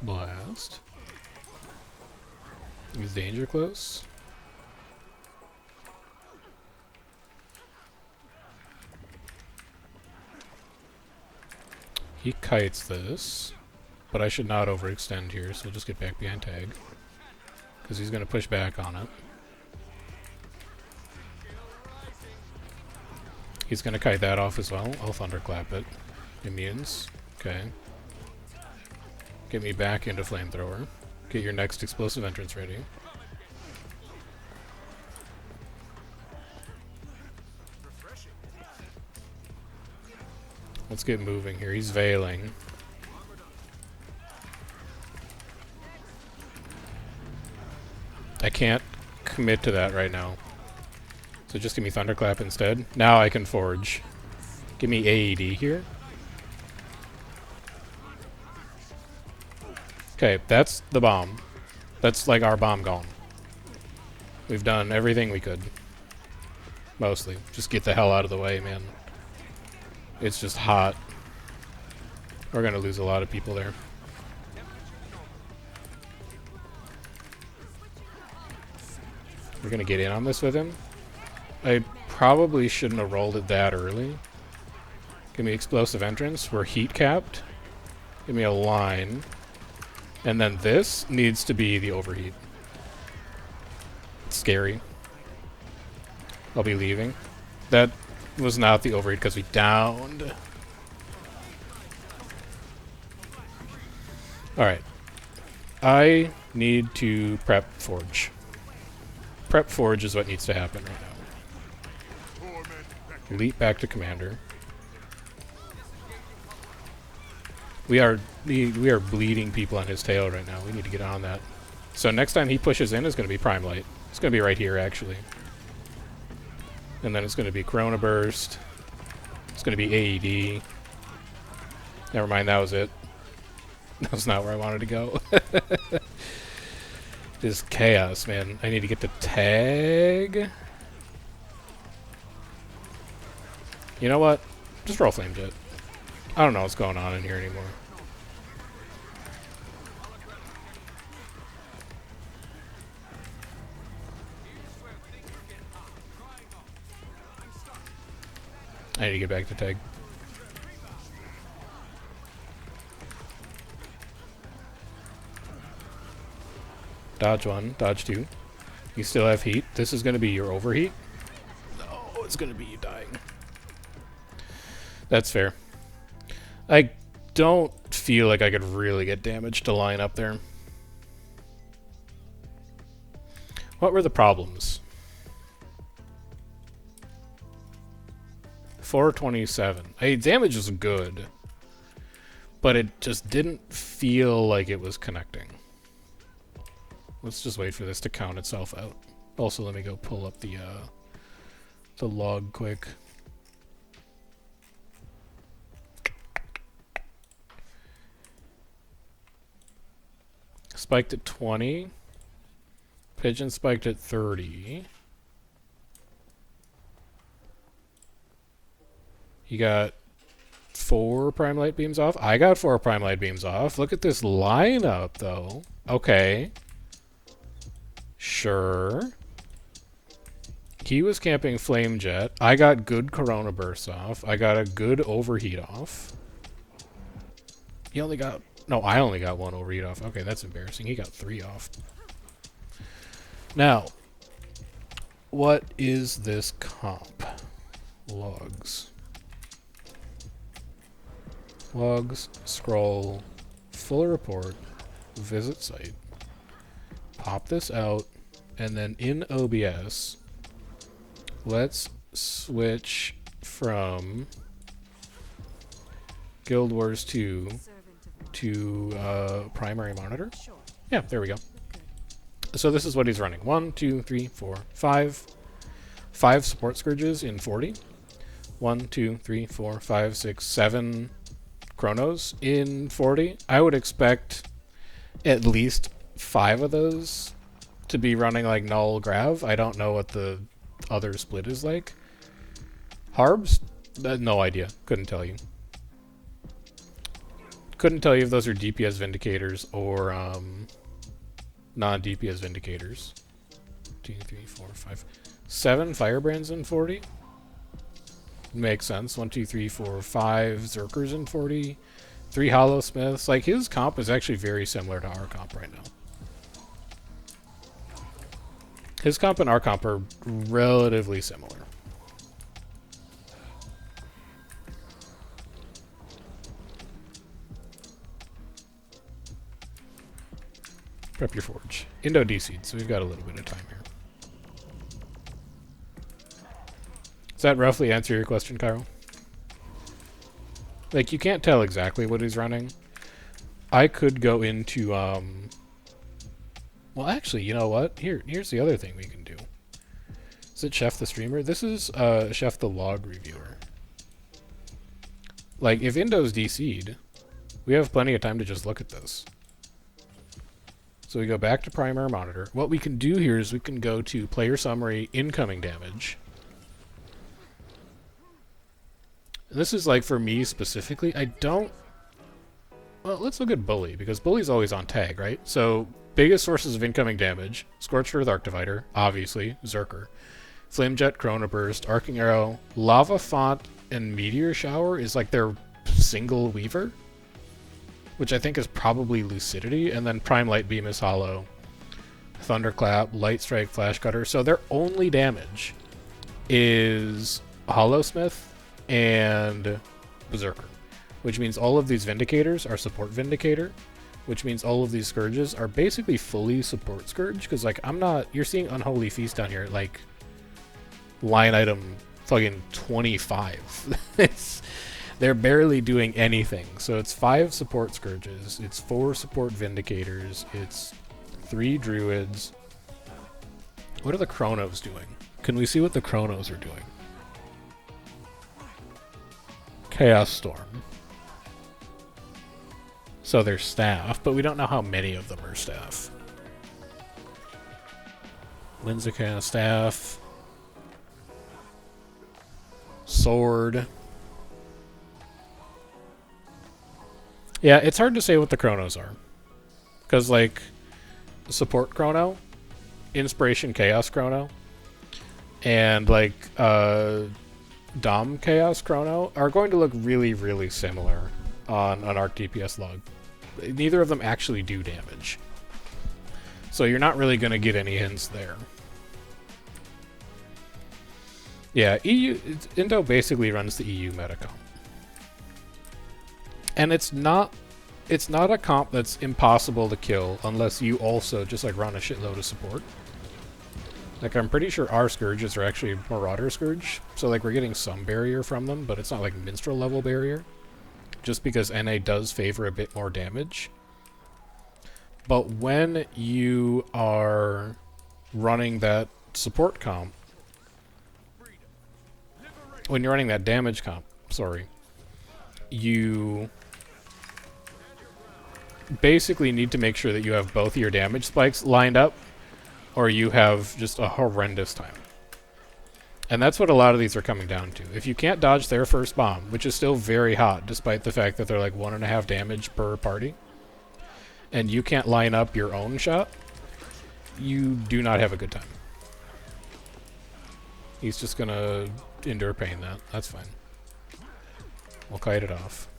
Blast. Is danger close? He kites this. But I should not overextend here, so we'll just get back behind tag. Because he's going to push back on it. He's going to kite that off as well. I'll thunderclap it. Immunes. Okay. Get me back into Flamethrower. Get your next explosive entrance ready. Let's get moving here. He's veiling. I can't commit to that right now. So just give me Thunderclap instead. Now I can forge. Give me AED here. Okay, that's the bomb. That's like our bomb gone. We've done everything we could. Mostly. Just get the hell out of the way, man. It's just hot. We're gonna lose a lot of people there. We're gonna get in on this with him. I probably shouldn't have rolled it that early. Give me explosive entrance. We're heat capped. Give me a line. And then this needs to be the overheat. It's scary. I'll be leaving. That was not the overheat because we downed. Alright. I need to prep forge. Prep forge is what needs to happen right now. Leap back to commander. We are bleeding people on his tail right now. We need to get on that. So next time he pushes in is going to be Prime Light. It's going to be right here, actually. And then it's going to be Corona Burst. It's going to be AED. Never mind, that was it. That was not where I wanted to go. This is chaos, man. I need to get to tag. You know what? Just roll Flame Jet. I don't know what's going on in here anymore. I need to get back to tag. Dodge 1, dodge 2. You still have heat. This is going to be your overheat. No, it's going to be you dying. That's fair. I don't feel like I could really get damage to line up there. What were the problems? 427. Hey, damage is good, but it just didn't feel like it was connecting. Let's just wait for this to count itself out. Also, let me go pull up the log quick. Spiked at 20. Pigeon spiked at 30. You got 4 prime light beams off. I got 4 prime light beams off. Look at this lineup, though. Okay. Sure. He was camping flame jet. I got good corona bursts off. I got a good overheat off. He only got... No, I only got 1 overheat off. Okay, that's embarrassing. He got 3 off. Now, what is this comp? Logs. Logs, scroll, full report, visit site. Pop this out, and then in OBS, let's switch from Guild Wars 2 to primary monitor. Yeah, there we go. So this is what he's running. 1, 2, 3, 4, 5. 5 support scourges in 40. 1, 2, 3, 4, 5, 6, 7 chronos in 40. I would expect at least 5 of those to be running like null grav. I don't know what the other split is like. Harbs? No idea. Couldn't tell you. Couldn't tell you if those are DPS Vindicators or non-DPS Vindicators. 2, 3, 4, 5. 7 Firebrands in 40? Makes sense. 1, 2, 3, 4, 5 Zerkers in 40. 3 Holosmiths. Like, his comp is actually very similar to our comp right now. His comp and our comp are relatively similar. Prep your forge. Indo DC'd, so we've got a little bit of time here. Does that roughly answer your question, Cairo? Like, you can't tell exactly what he's running. I could go into, well, actually, you know what? Here's the other thing we can do. Is it Chef the Streamer? This is, Chef the Log Reviewer. Like, if Indo's DC'd, we have plenty of time to just look at this. So we go back to primary monitor. What we can do here is we can go to player summary, incoming damage. And this is like for me specifically, I don't... Well, let's look at Bully, because Bully's always on tag, right? So, biggest sources of incoming damage. Scorched Earth Arc Divider, obviously, Zerker. Flamejet, Chrono Burst, Arcing Arrow, Lava Font, and Meteor Shower is like their single weaver, which I think is probably Lucidity, and then Prime Light Beam is Hollow. Thunderclap, Light Strike, Flash Cutter. So their only damage is Holosmith and Berserker, which means all of these Vindicators are support Vindicator, which means all of these Scourges are basically fully support Scourge, because, like, I'm not... You're seeing Unholy Feast down here, like, line item fucking 25. They're barely doing anything. So it's 5 support Scourges, it's 4 support Vindicators, it's 3 Druids. What are the Chronos doing? Can we see what the Chronos are doing? Chaos Storm. So they're staff, but we don't know how many of them are staff. Whimsica staff. Sword. Yeah, it's hard to say what the Chronos are. Because, like, support Chrono, Inspiration Chaos Chrono, and, like, Dom Chaos Chrono are going to look really, really similar on an Arc DPS log. Neither of them actually do damage. So you're not really going to get any hints there. Yeah, Indo basically runs the EU meta comp. And it's not a comp that's impossible to kill unless you also just like run a shitload of support. Like, I'm pretty sure our Scourges are actually Marauder Scourge, so like we're getting some barrier from them, but it's not like Minstrel level barrier. Just because NA does favor a bit more damage. But when you are running that support comp, when you're running that damage comp, sorry, you basically need to make sure that you have both your damage spikes lined up, or you have just a horrendous time. And that's what a lot of these are coming down to. If you can't dodge their first bomb, which is still very hot, despite the fact that they're like 1.5 damage per party, and you can't line up your own shot, you do not have a good time. He's just gonna endure pain that. That's fine. We'll kite it off.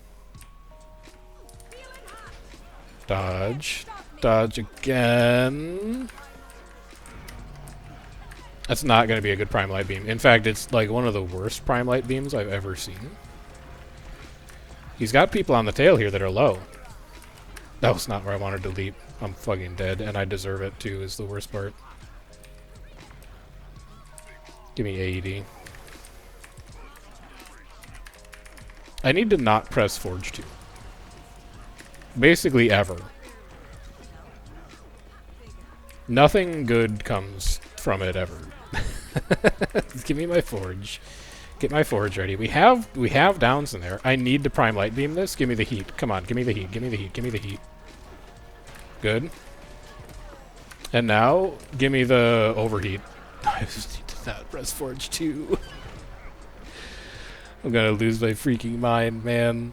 Dodge. Dodge again. That's not going to be a good Prime Light Beam. In fact, it's like one of the worst Prime Light Beams I've ever seen. He's got people on the tail here that are low. That was not where I wanted to leap. I'm fucking dead, and I deserve it too, is the worst part. Give me AED. I need to not press Forge 2. Basically ever. Nothing good comes from it ever. Give me my Forge. Get my Forge ready. We have downs in there. I need to Prime Light Beam this. Give me the heat. Come on, give me the heat. Give me the heat. Give me the heat. Good. And now, give me the overheat. I just need to not press Forge 2. I'm gonna lose my freaking mind, man.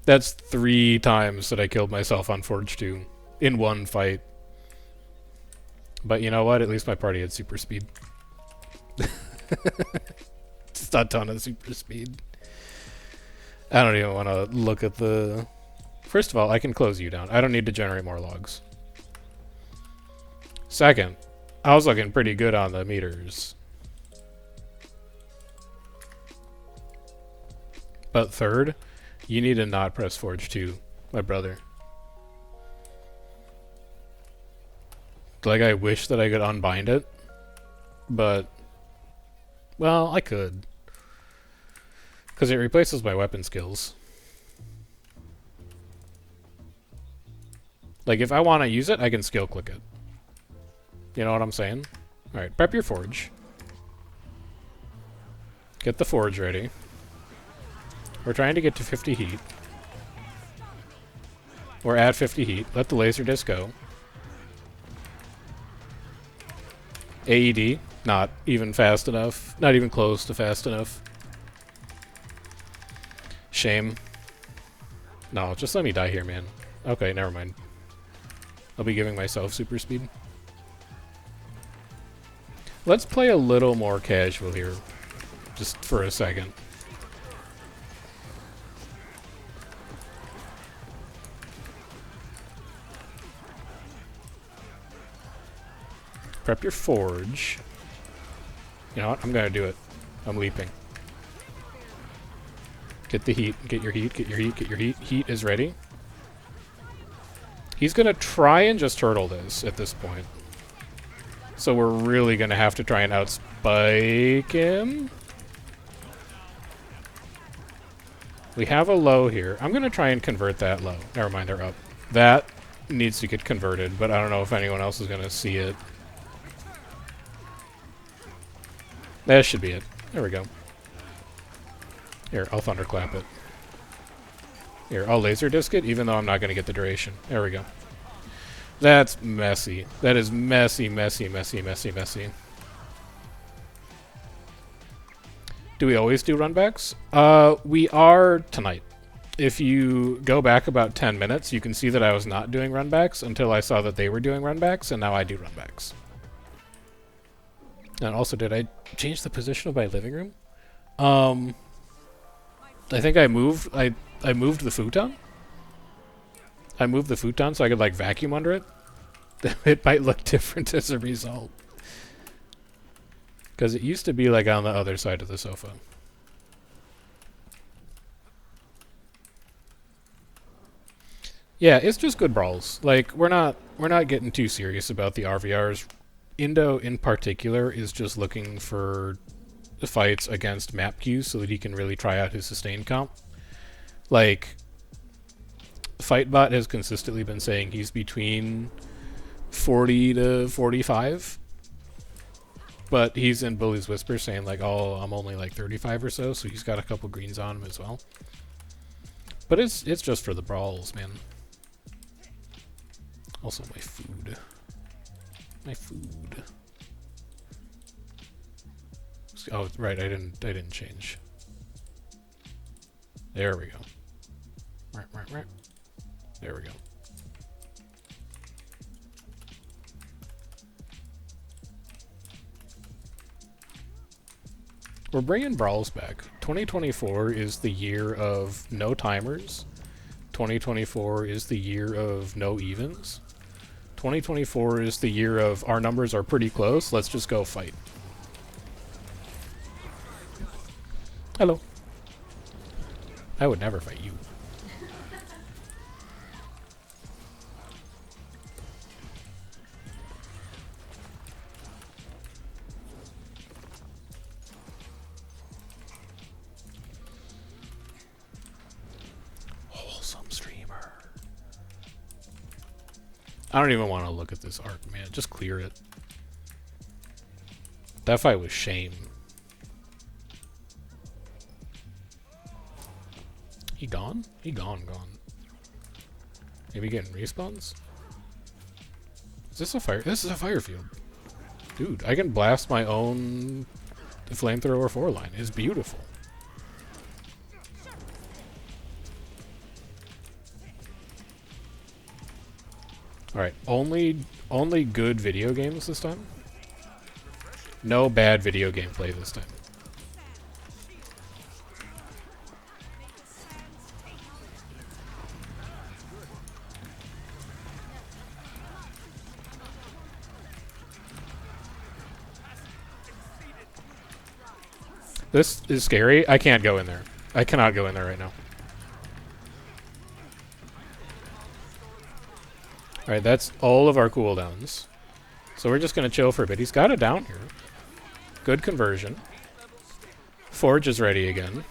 That's 3 times that I killed myself on Forge 2 in one fight. But you know what? At least my party had super speed. Just a ton of super speed. I don't even want to look at the... First of all, I can close you down. I don't need to generate more logs. Second, I was looking pretty good on the meters. But third, you need to not press Forge 2, my brother. Like, I wish that I could unbind it, but, well, I could. Because it replaces my weapon skills. Like, if I want to use it, I can skill click it. You know what I'm saying? Alright, prep your Forge. Get the Forge ready. We're trying to get to 50 heat. We're at 50 heat. Let the laser disc go. AED, not even fast enough. Not even close to fast enough. Shame. No, just let me die here, man. Okay, never mind. I'll be giving myself super speed. Let's play a little more casual here. Just for a second. Prep your Forge. You know what? I'm gonna do it. I'm leaping. Get the heat. Get your heat. Get your heat. Get your heat. Heat is ready. He's gonna try and just turtle this at this point. So we're really gonna have to try and outspike him. We have a low here. I'm gonna try and convert that low. Never mind, they're up. That needs to get converted, but I don't know if anyone else is gonna see it. That should be it. There we go. Here, I'll thunderclap it. Here, I'll laser disc it, even though I'm not going to get the duration. There we go. That's messy. That is messy, messy, messy, messy, messy. Do we always do runbacks? We are tonight. If you go back about 10 minutes, you can see that I was not doing runbacks until I saw that they were doing runbacks, and now I do runbacks. And also, did I change the position of my living room? I think I moved. I moved the futon. I moved the futon so I could like vacuum under it. It might look different as a result. Because it used to be like on the other side of the sofa. Yeah, it's just good brawls. Like we're not getting too serious about the RVRs. Indo in particular is just looking for the fights against map queues so that he can really try out his sustain comp. Like Fightbot has consistently been saying he's between 40 to 45. But he's in Bully's Whisper saying like, oh, I'm only like 35 or so, so he's got a couple greens on him as well. But it's just for the brawls, man. Also my food. My food. Oh, right, I didn't change. There we go. Right. There we go. We're bringing brawls back. 2024 is the year of no timers. 2024 is the year of no evens. 2024 is the year of our numbers are pretty close. Let's just go fight. Hello. I would never fight you. Wholesome streamer. I don't even want to look at this arc, man. Just clear it. That fight was shame. He gone? He gone. Maybe getting respawns? Is this a fire? This is a fire field. Dude, I can blast my own flamethrower 4-line. It's beautiful. Alright, only good video games this time. No bad video gameplay this time. This is scary. I can't go in there. I cannot go in there right now. Alright, that's all of our cooldowns. So we're just going to chill for a bit. He's got it down here. Good conversion. Forge is ready again.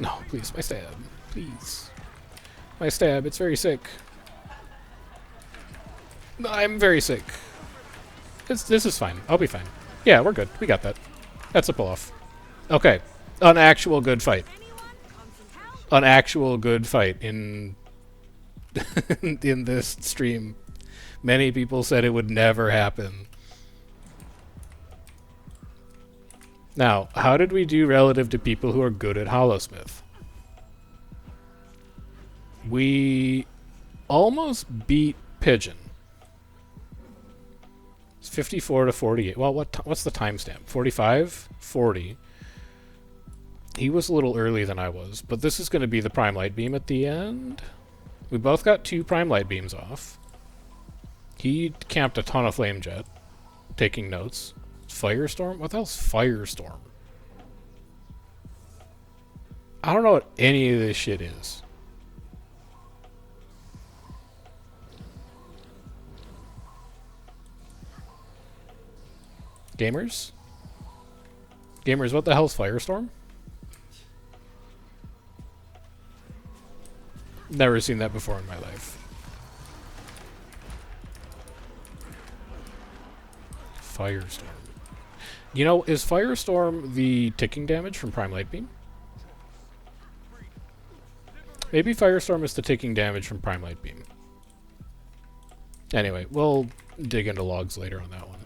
No, please, my stab. Please. My stab, it's very sick. I'm very sick. This is fine. I'll be fine. Yeah, we're good. We got that. That's a pull-off. Okay. An actual good fight. An actual good fight in in this stream. Many people said it would never happen. Now, how did we do relative to people who are good at Holosmith? We almost beat Pigeon. It's 54 to 48. Well, what's the timestamp? 45? 40. He was a little early than I was, but this is going to be the Prime Light Beam at the end. We both got 2 Prime Light Beams off. He camped a ton of Flame Jet, taking notes. Firestorm? What the hell's Firestorm? I don't know what any of this shit is. Gamers? Gamers, what the hell's Firestorm? Never seen that before in my life. Firestorm. You know, is Firestorm the ticking damage from Prime Light Beam? Maybe Firestorm is the ticking damage from Prime Light Beam. Anyway, we'll dig into logs later on that one.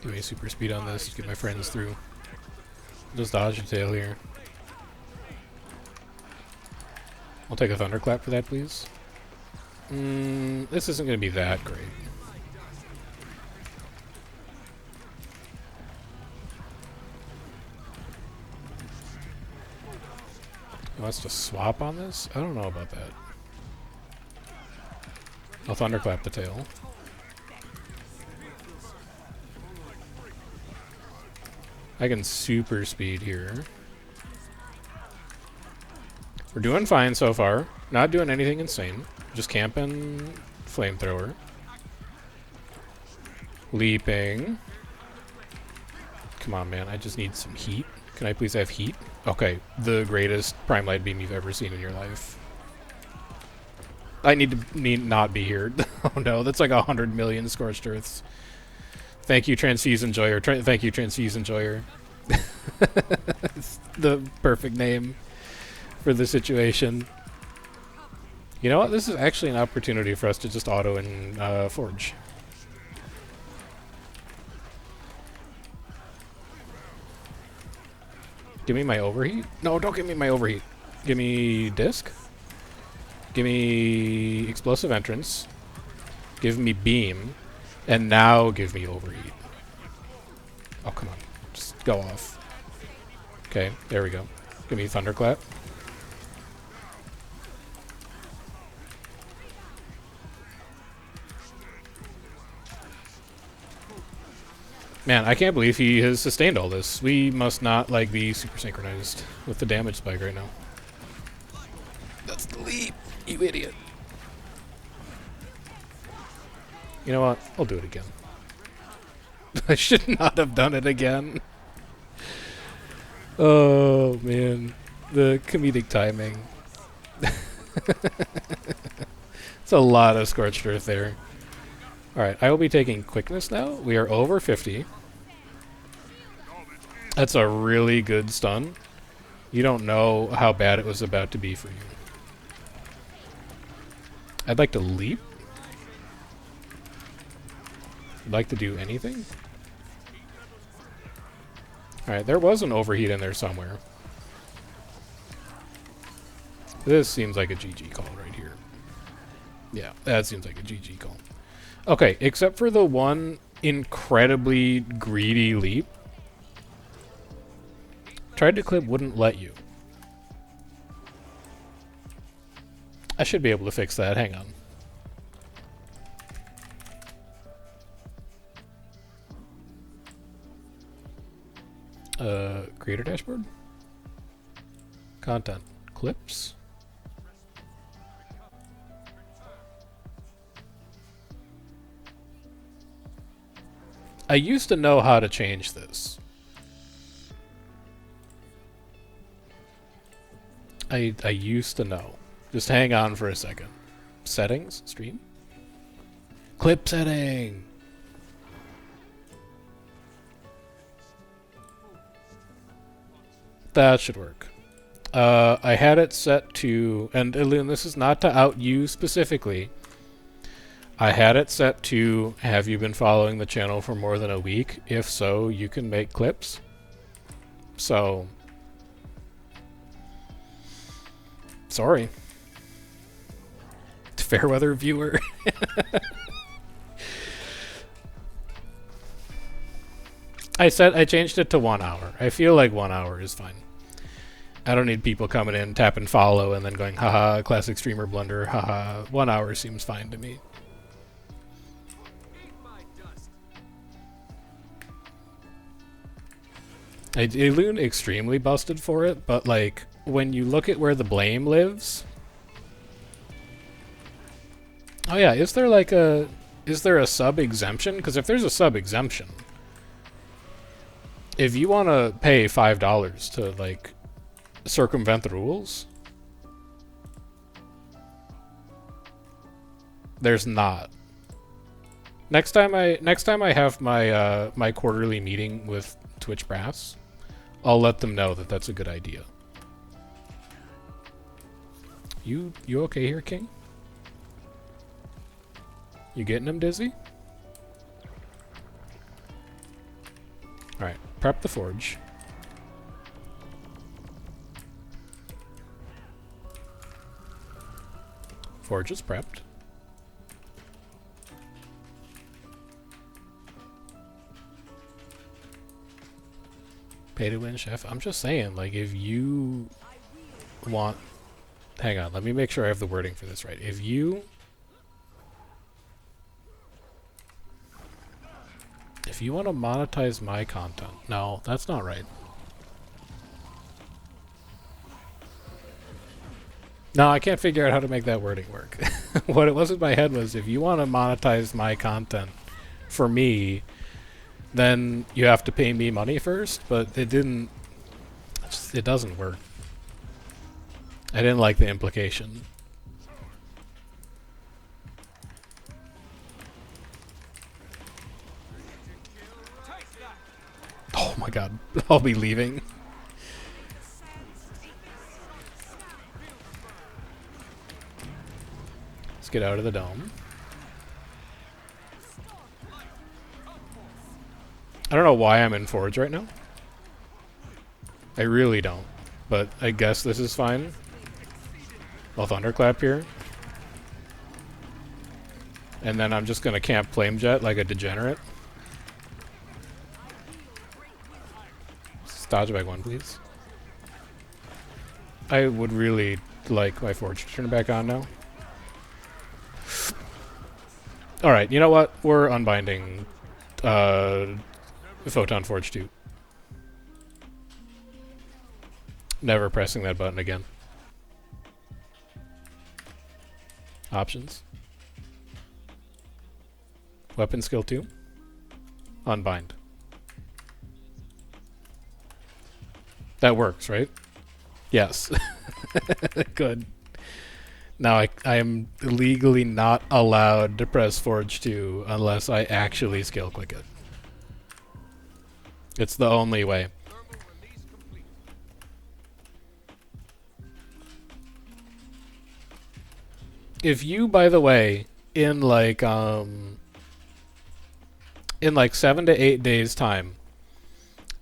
Give me super speed on this. Get my friends through. Just dodge the tail here. I'll take a thunderclap for that, please. This isn't going to be that great. He wants to swap on this? I don't know about that. I'll thunderclap the tail. I can super speed here. We're doing fine so far. Not doing anything insane. Just camping flamethrower. Leaping. Come on, man. I just need some heat. Can I please have heat? Okay. The greatest prime light beam you've ever seen in your life. I need to not be here. Oh no, that's like 100 million scorched earths. Thank you, Transfuse Enjoyer. Thank you, Transfuse Enjoyer. It's the perfect name for the situation. You know what? This is actually an opportunity for us to just auto and forge. Give me my overheat? No, don't give me my overheat. Give me disc. Give me explosive entrance. Give me beam. And now give me overheat. Oh, come on. Just go off. Okay, there we go. Give me thunderclap. Man, I can't believe he has sustained all this. We must not, like, be super synchronized with the damage spike right now. That's the leap, you idiot. You know what? I'll do it again. I should not have done it again. Oh, man. The comedic timing. It's a lot of scorched earth there. Alright, I will be taking quickness now. We are over 50. That's a really good stun. You don't know how bad it was about to be for you. I'd like to leap. I'd like to do anything. Alright, there was an overheat in there somewhere. This seems like a GG call right here. Yeah, that seems like a GG call. Okay, except for the one incredibly greedy leap. Tried to clip, wouldn't let you. I should be able to fix that. Hang on. Creator dashboard? Content. Clips? I used to know how to change this. I used to know. Just hang on for a second. Settings? Stream? Clip setting! That should work. I had it set to... And Ilun, this is not to out you specifically. I had it set to, have you been following the channel for more than a week? If so, you can make clips. So... Sorry. Fairweather viewer. I changed it to 1 hour. I feel like 1 hour is fine. I don't need people coming in, tapping follow, and then going, haha, classic streamer blunder, haha. 1 hour seems fine to me. Ilun extremely busted for it, but like, when you look at where the blame lives... Oh yeah, is there a sub-exemption? Because if there's a sub-exemption, if you want to pay $5 to, like, circumvent the rules, there's not. Next time I have my my quarterly meeting with Twitch Brass, I'll let them know that that's a good idea. You okay here, King? You getting him dizzy? prep the forge. Forge is prepped. Pay to win, chef. I'm just saying, like, if you want... Hang on, let me make sure I have the wording for this right. If you want to monetize my content... No, that's not right. No, I can't figure out how to make that wording work. What it was in my head was, if you want to monetize my content for me, then you have to pay me money first, but it didn't... It doesn't work. I didn't like the implication. Oh my god, I'll be leaving. Let's get out of the dome. I don't know why I'm in Forge right now. I really don't. But I guess this is fine. I'll thunderclap here. And then I'm just gonna camp flame jet like a degenerate. Dodge back one, please. I would really like my forge to turn back on now. Alright, you know what? We're unbinding Photon Forge 2. Never pressing that button again. Options. Weapon skill 2. Unbind. That works, right? Yes. Good. Now I am legally not allowed to press Forge 2 unless I actually skill click it. It's the only way. Thermal release complete. If you, by the way, in like 7 to 8 days time,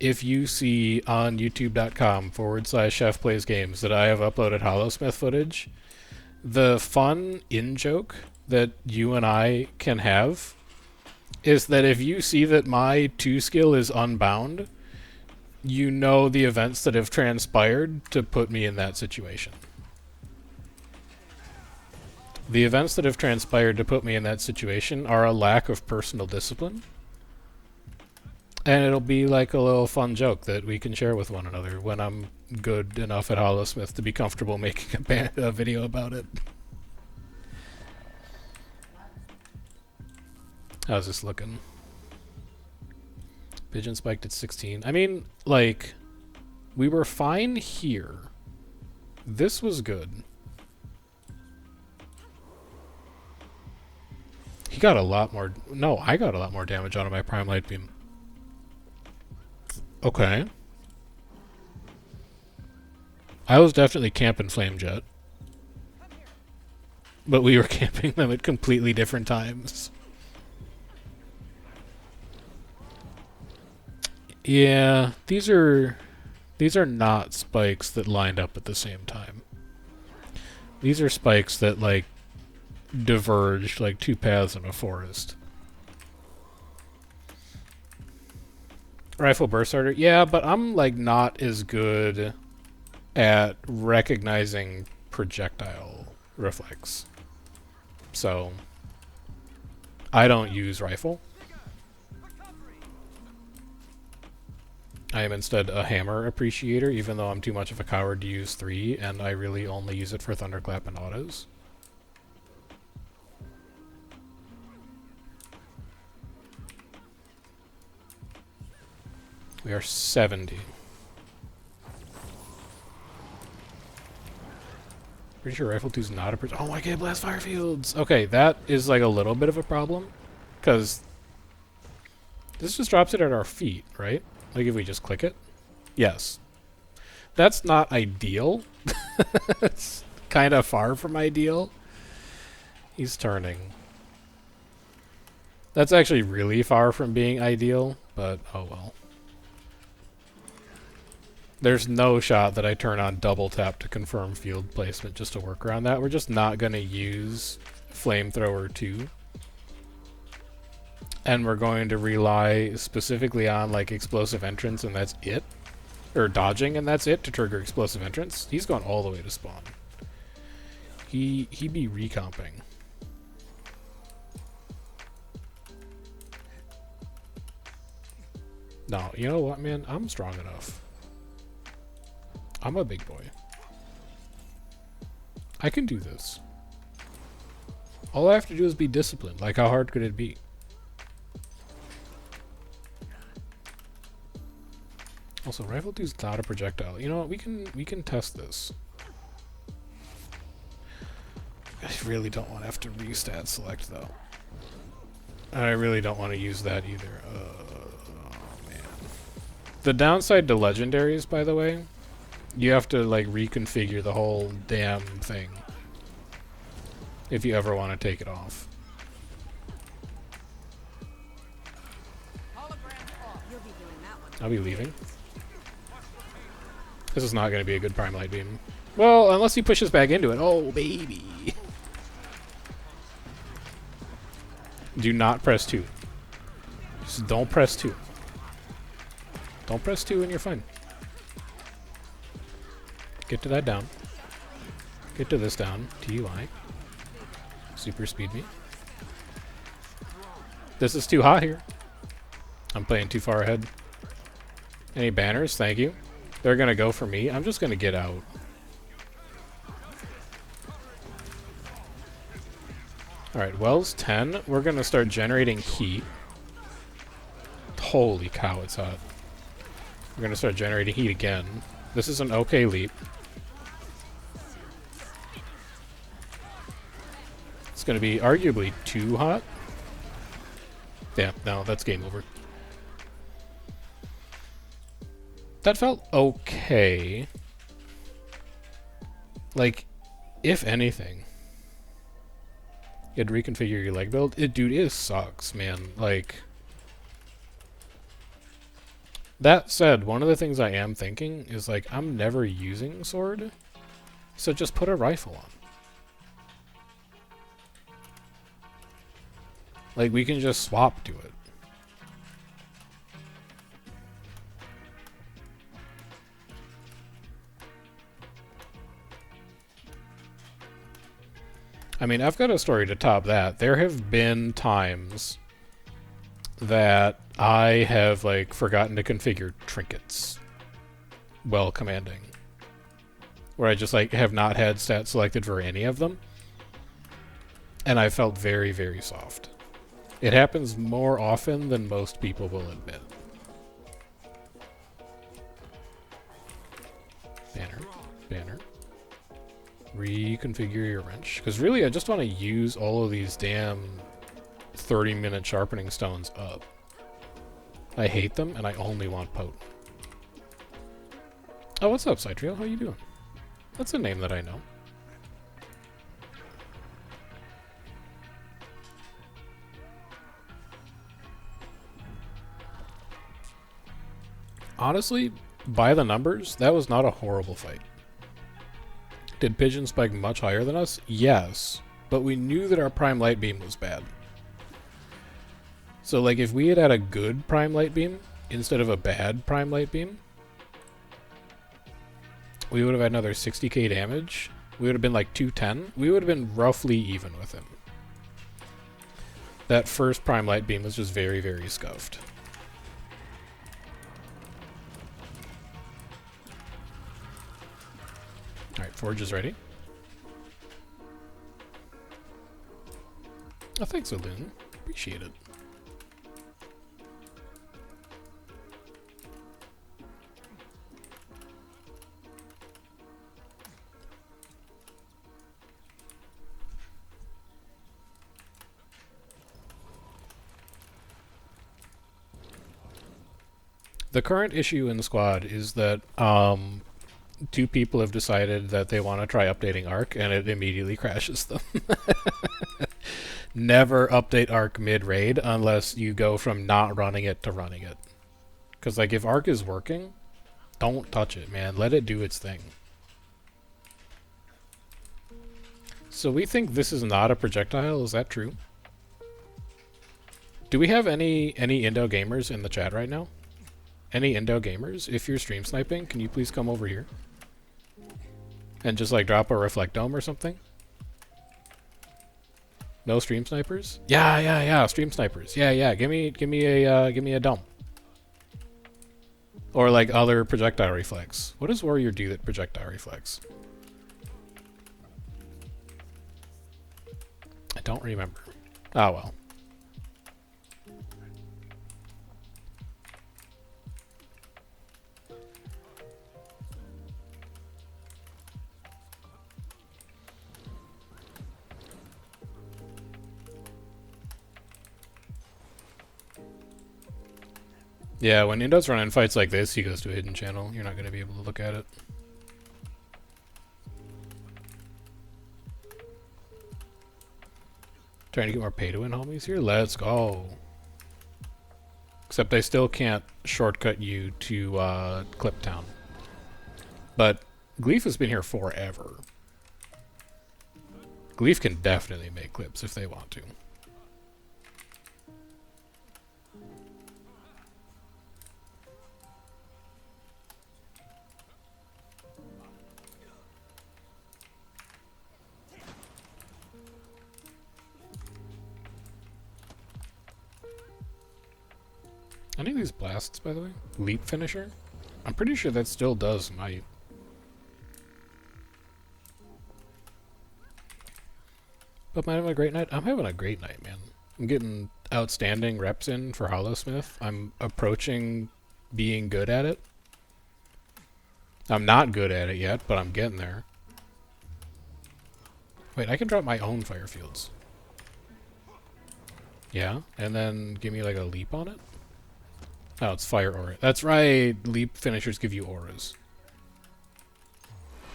if you see on youtube.com/chef plays games that I have uploaded Holosmith footage, the fun in-joke that you and I can have is that if you see that my 2 skill is unbound, you know the events that have transpired to put me in that situation. The events that have transpired to put me in that situation are a lack of personal discipline. And it'll be like a little fun joke that we can share with one another when I'm good enough at Holosmith to be comfortable making a video about it. How's this looking? Pigeon spiked at 16. I mean, like, we were fine here. This was good. He got a lot more... No, I got a lot more damage out of my Prime Light Beam. Okay. I was definitely camping Flame Jet. But we were camping them at completely different times. Yeah, these are not spikes that lined up at the same time. These are spikes that, like, diverged like 2 paths in a forest. Rifle burst starter, yeah, but I'm like not as good at recognizing projectile reflex, so I don't use rifle. I am instead a hammer appreciator, even though I'm too much of a coward to use 3, and I really only use it for thunderclap and autos. We are 70. Pretty sure Rifle 2 is not a... Oh, I can't blast fire fields! Okay, that is like a little bit of a problem. Because this just drops it at our feet, right? Like if we just click it. Yes. That's not ideal. It's kind of far from ideal. He's turning. That's actually really far from being ideal, but oh well. There's no shot that I turn on double tap to confirm field placement just to work around that. We're just not going to use Flamethrower 2. And we're going to rely specifically on like explosive entrance, and that's it. Or dodging, and that's it to trigger explosive entrance. He's gone all the way to spawn. He be recomping. No, you know what, man? I'm strong enough. I'm a big boy. I can do this. All I have to do is be disciplined. Like, how hard could it be? Also, Rifle 2's not a projectile. You know what? We can test this. I really don't want to have to restat select, though. And I really don't want to use that either. Oh, man. The downside to legendaries, by the way, you have to, like, reconfigure the whole damn thing if you ever want to take it off. I'll be leaving. This is not going to be a good Prime Light Beam. Well, unless he pushes back into it. Oh, baby. Do not press 2. Just don't press 2. Don't press 2 and you're fine. Get to that down. Get to this down. TUI. Super speed me. This is too hot here. I'm playing too far ahead. Any banners? Thank you. They're gonna go for me. I'm just gonna get out. Alright, Wells 10. We're gonna start generating heat. Holy cow, it's hot. We're gonna start generating heat again. This is an okay leap. It's gonna be arguably too hot. Yeah, no, that's game over. That felt okay. Like, if anything, you'd reconfigure your leg build. Dude, it sucks, man. Like, that said, one of the things I am thinking is, like, I'm never using sword, so just put a rifle on. Like, we can just swap to it. I mean, I've got a story to top that. There have been times that I have, like, forgotten to configure trinkets while commanding. Where I just, like, have not had stats selected for any of them. And I felt very, very soft. It happens more often than most people will admit. Banner. Banner. Reconfigure your wrench. Because really, I just want to use all of these damn 30-minute sharpening stones up. I hate them, and I only want potent. Oh, what's up, Cytriel? How you doing? That's a name that I know. Honestly, by the numbers, that was not a horrible fight. Did Pigeon spike much higher than us? Yes. But we knew that our Prime Light Beam was bad. So, like, if we had had a good Prime Light Beam instead of a bad Prime Light Beam, we would have had another 60k damage. We would have been like 210. We would have been roughly even with him. That first Prime Light Beam was just very, very scuffed. Alright, Forge is ready. Oh, thanks, Alun. Appreciate it. The current issue in the squad is that, two people have decided that they want to try updating Arc, and it immediately crashes them. Never update Arc mid-raid unless you go from not running it to running it. Because, like, if Arc is working, Don't touch it, man. Let it do its thing. So we think this is not a projectile. Is that true? Do we have any Indo gamers in the chat right now? Any Indo gamers? If you're stream sniping, can you please come over here? And just like drop a reflect dome or something? No stream snipers? Yeah, stream snipers. Yeah, give me a dome. Or like other projectile reflex. What does warrior do that projectile reflex? I don't remember. Ah well. Yeah, when Indo's running fights like this, he goes to a hidden channel. You're not going to be able to look at it. Trying to get more pay-to-win homies here? Let's go. Except I still can't shortcut you to Clip Town. But Gleef has been here forever. Gleef can definitely make clips if they want to. Any of these blasts, by the way? Leap finisher? I'm pretty sure that still does might. But am I having a great night? I'm having a great night, man. I'm getting outstanding reps in for Holosmith. I'm approaching being good at it. I'm not good at it yet, but I'm getting there. Wait, I can drop my own fire fields. Yeah, and then give me like a leap on it? Oh, it's fire aura. That's right. Leap finishers give you auras.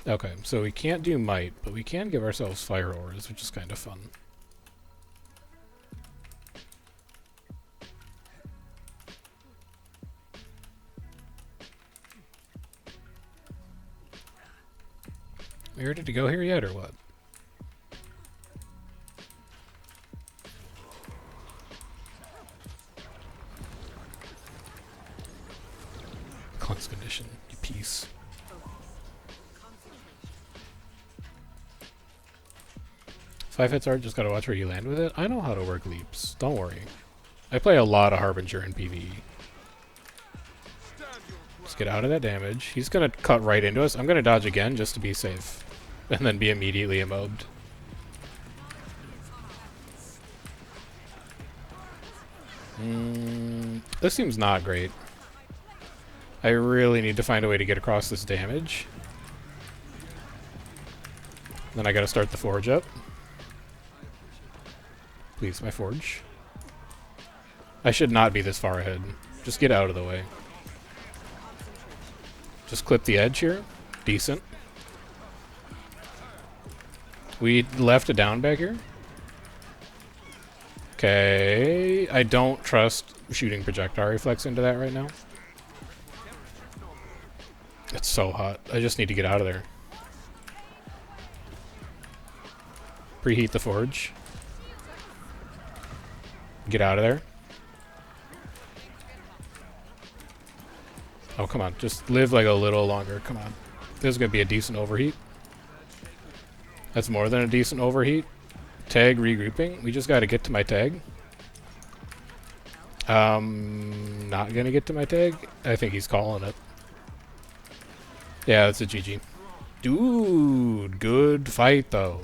Okay, so we can't do might, but we can give ourselves fire auras, which is kind of fun. We ready to go here yet, or what? Cleanse condition, you piece. Five hits art, just gotta watch where you land with it. I know how to work leaps, don't worry. I play a lot of Harbinger in PvE. Just get out of that damage. He's gonna cut right into us. I'm gonna dodge again just to be safe. And then be immediately immobed. This seems not great. I really need to find a way to get across this damage. Then I gotta start the forge up. Please, my forge. I should not be this far ahead. Just get out of the way. Just clip the edge here. Decent. We left a down back here. Okay. I don't trust shooting projectile reflex into that right now. It's so hot. I just need to get out of there. Preheat the forge. Get out of there. Oh, come on. Just live like a little longer. Come on. This is going to be a decent overheat. That's more than a decent overheat. Tag regrouping. We just got to get to my tag. Not going to get to my tag. I think he's calling it. Yeah, that's a GG. Dude, good fight, though.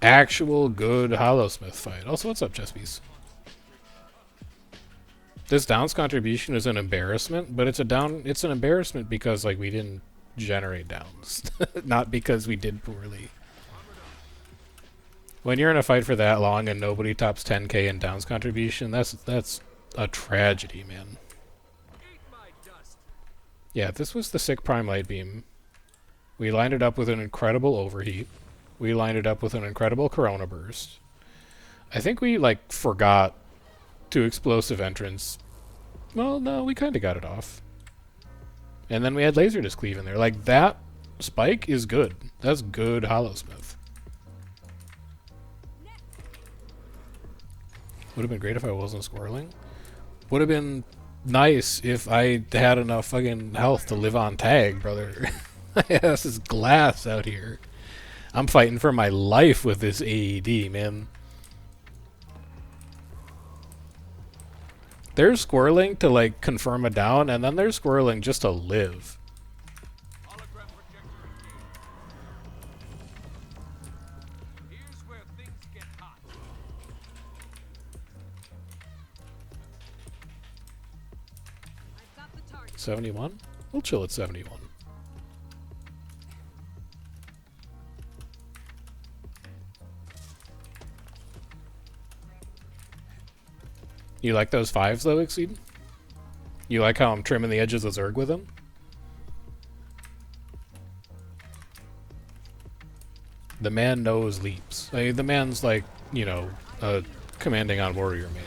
Actual good Holosmith fight. Also, what's up, Chespies? This downs contribution is an embarrassment, but it's an embarrassment because like we didn't generate downs, not because we did poorly. When you're in a fight for that long and nobody tops 10k in downs contribution, that's a tragedy, man. Yeah, this was the sick Prime Light Beam. We lined it up with an incredible overheat. We lined it up with an incredible Corona Burst. I think we, like, forgot to explosive entrance. Well, no, we kind of got it off. And then we had Laserdisc Cleave in there. Like, that spike is good. That's good Holosmith. Would have been great if I wasn't squirreling. Would have been nice if I had enough fucking health to live on tag, brother. This is glass out here. I'm fighting for my life with this AED, man. They're squirreling to, like, confirm a down, and then they're squirreling just to live. Hologram projector engaged. Here's where things get hot. I've got the target. 71? We'll chill at 71. You like those 5s, though, Exceed? You like how I'm trimming the edges of Zerg with them? The man knows leaps. I mean, the man's like, you know, commanding on warrior man.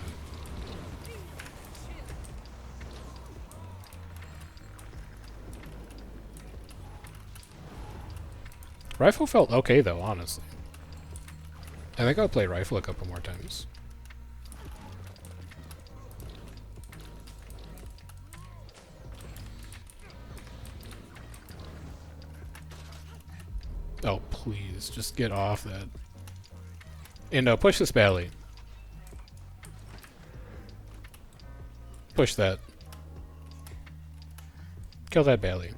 Rifle felt okay, though, honestly. I think I'll play rifle a couple more times. Oh, please, just get off that. And push this Bally. Push that. Kill that Bally.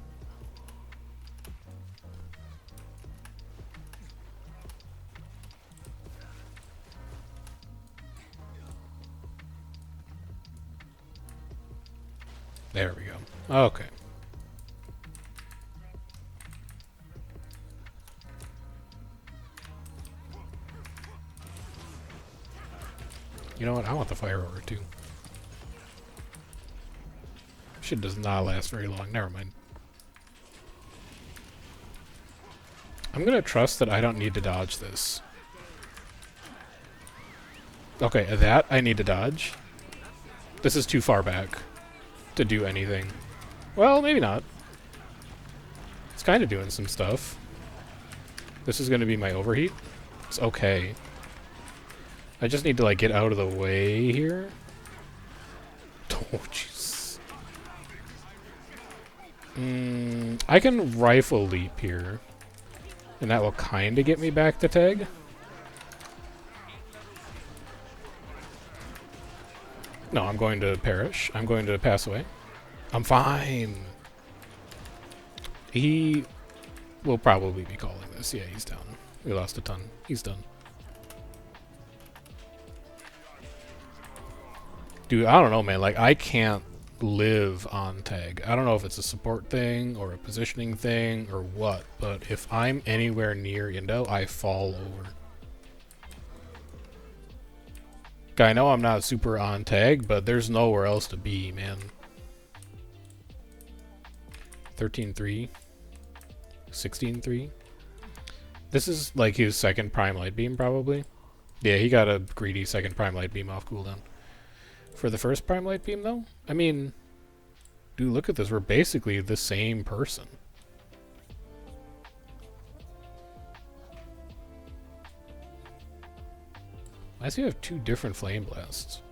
There we go. Okay. You know what? I want the fire order too. Shit does not last very long. Never mind. I'm gonna trust that I don't need to dodge this. Okay, that I need to dodge. This is too far back to do anything. Well, maybe not. It's kind of doing some stuff. This is gonna be my overheat. It's okay. I just need to, like, get out of the way here. Oh, jeez. I can rifle leap here. And that will kind of get me back to tag. No, I'm going to perish. I'm going to pass away. I'm fine. He will probably be calling this. Yeah, he's down. We lost a ton. He's done. Dude, I don't know, man. Like, I can't live on tag. I don't know if it's a support thing or a positioning thing or what, but if I'm anywhere near Indo, I fall over. I know I'm not super on tag, but there's nowhere else to be, man. 13-3. 16-3. This is like his second prime light beam, probably. Yeah, he got a greedy second prime light beam off cooldown. For the first prime light beam, though? I mean, dude, look at this. We're basically the same person. Why does he have two different flame blasts?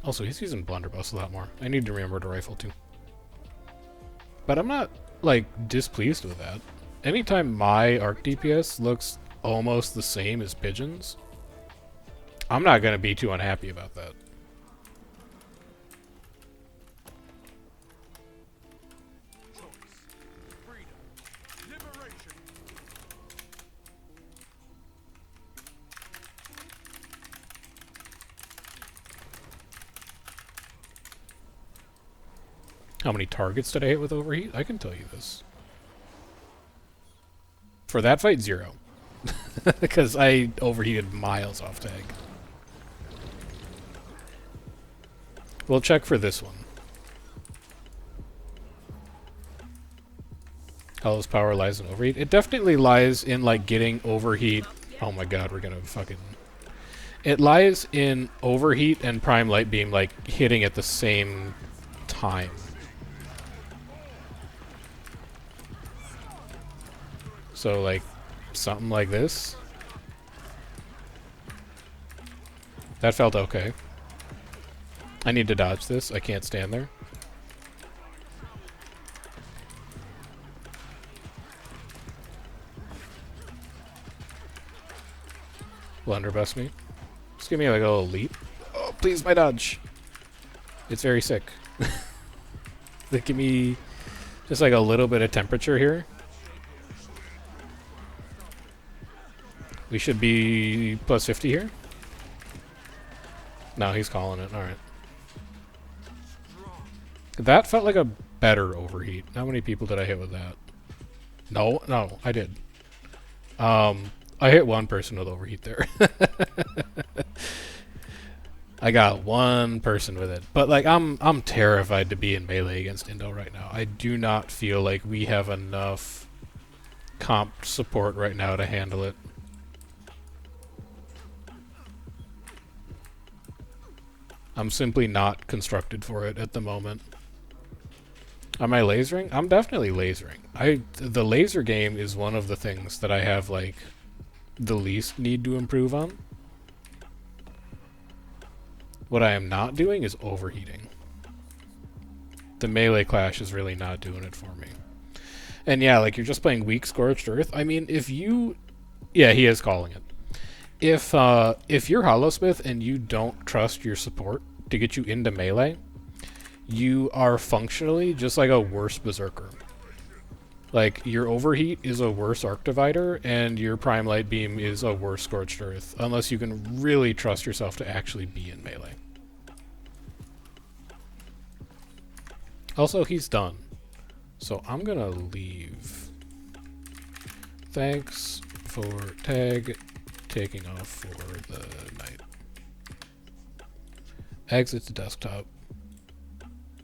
Also, he's using blunderbuss a lot more. I need to remember to rifle, too. But I'm not, like, displeased with that. Anytime my arc DPS looks almost the same as Pigeon's, I'm not going to be too unhappy about that. Choice. Freedom. Liberation. How many targets did I hit with overheat? I can tell you this. For that fight, 0. Because I overheated miles off tag. We'll check for this one. Hell's power lies in overheat. It definitely lies in, like, getting overheat. Oh my god, we're gonna fucking... It lies in overheat and prime light beam, like, hitting at the same time. So, like, something like this. That felt okay. I need to dodge this. I can't stand there. Blunderbuss me. Just give me like a little leap. Oh, please, my dodge. It's very sick. Like, give me just like a little bit of temperature here. We should be plus 50 here. No, he's calling it. Alright. That felt like a better overheat. How many people did I hit with that? No, I did. I hit one person with overheat there. I got one person with it. But like I'm terrified to be in melee against Indo right now. I do not feel like we have enough comp support right now to handle it. I'm simply not constructed for it at the moment. Am I lasering? I'm definitely lasering. The laser game is one of the things that I have like the least need to improve on. What I am not doing is overheating. The melee clash is really not doing it for me. And yeah, like you're just playing weak Scorched Earth. I mean, if you... Yeah, he is calling it. If you're Holosmith and you don't trust your support to get you into melee, you are functionally just like a worse Berserker. Like, your Overheat is a worse Arc Divider, and your Prime Light Beam is a worse Scorched Earth, unless you can really trust yourself to actually be in melee. Also, he's done. So I'm gonna leave. Thanks for tag taking off for the night. Exit to desktop.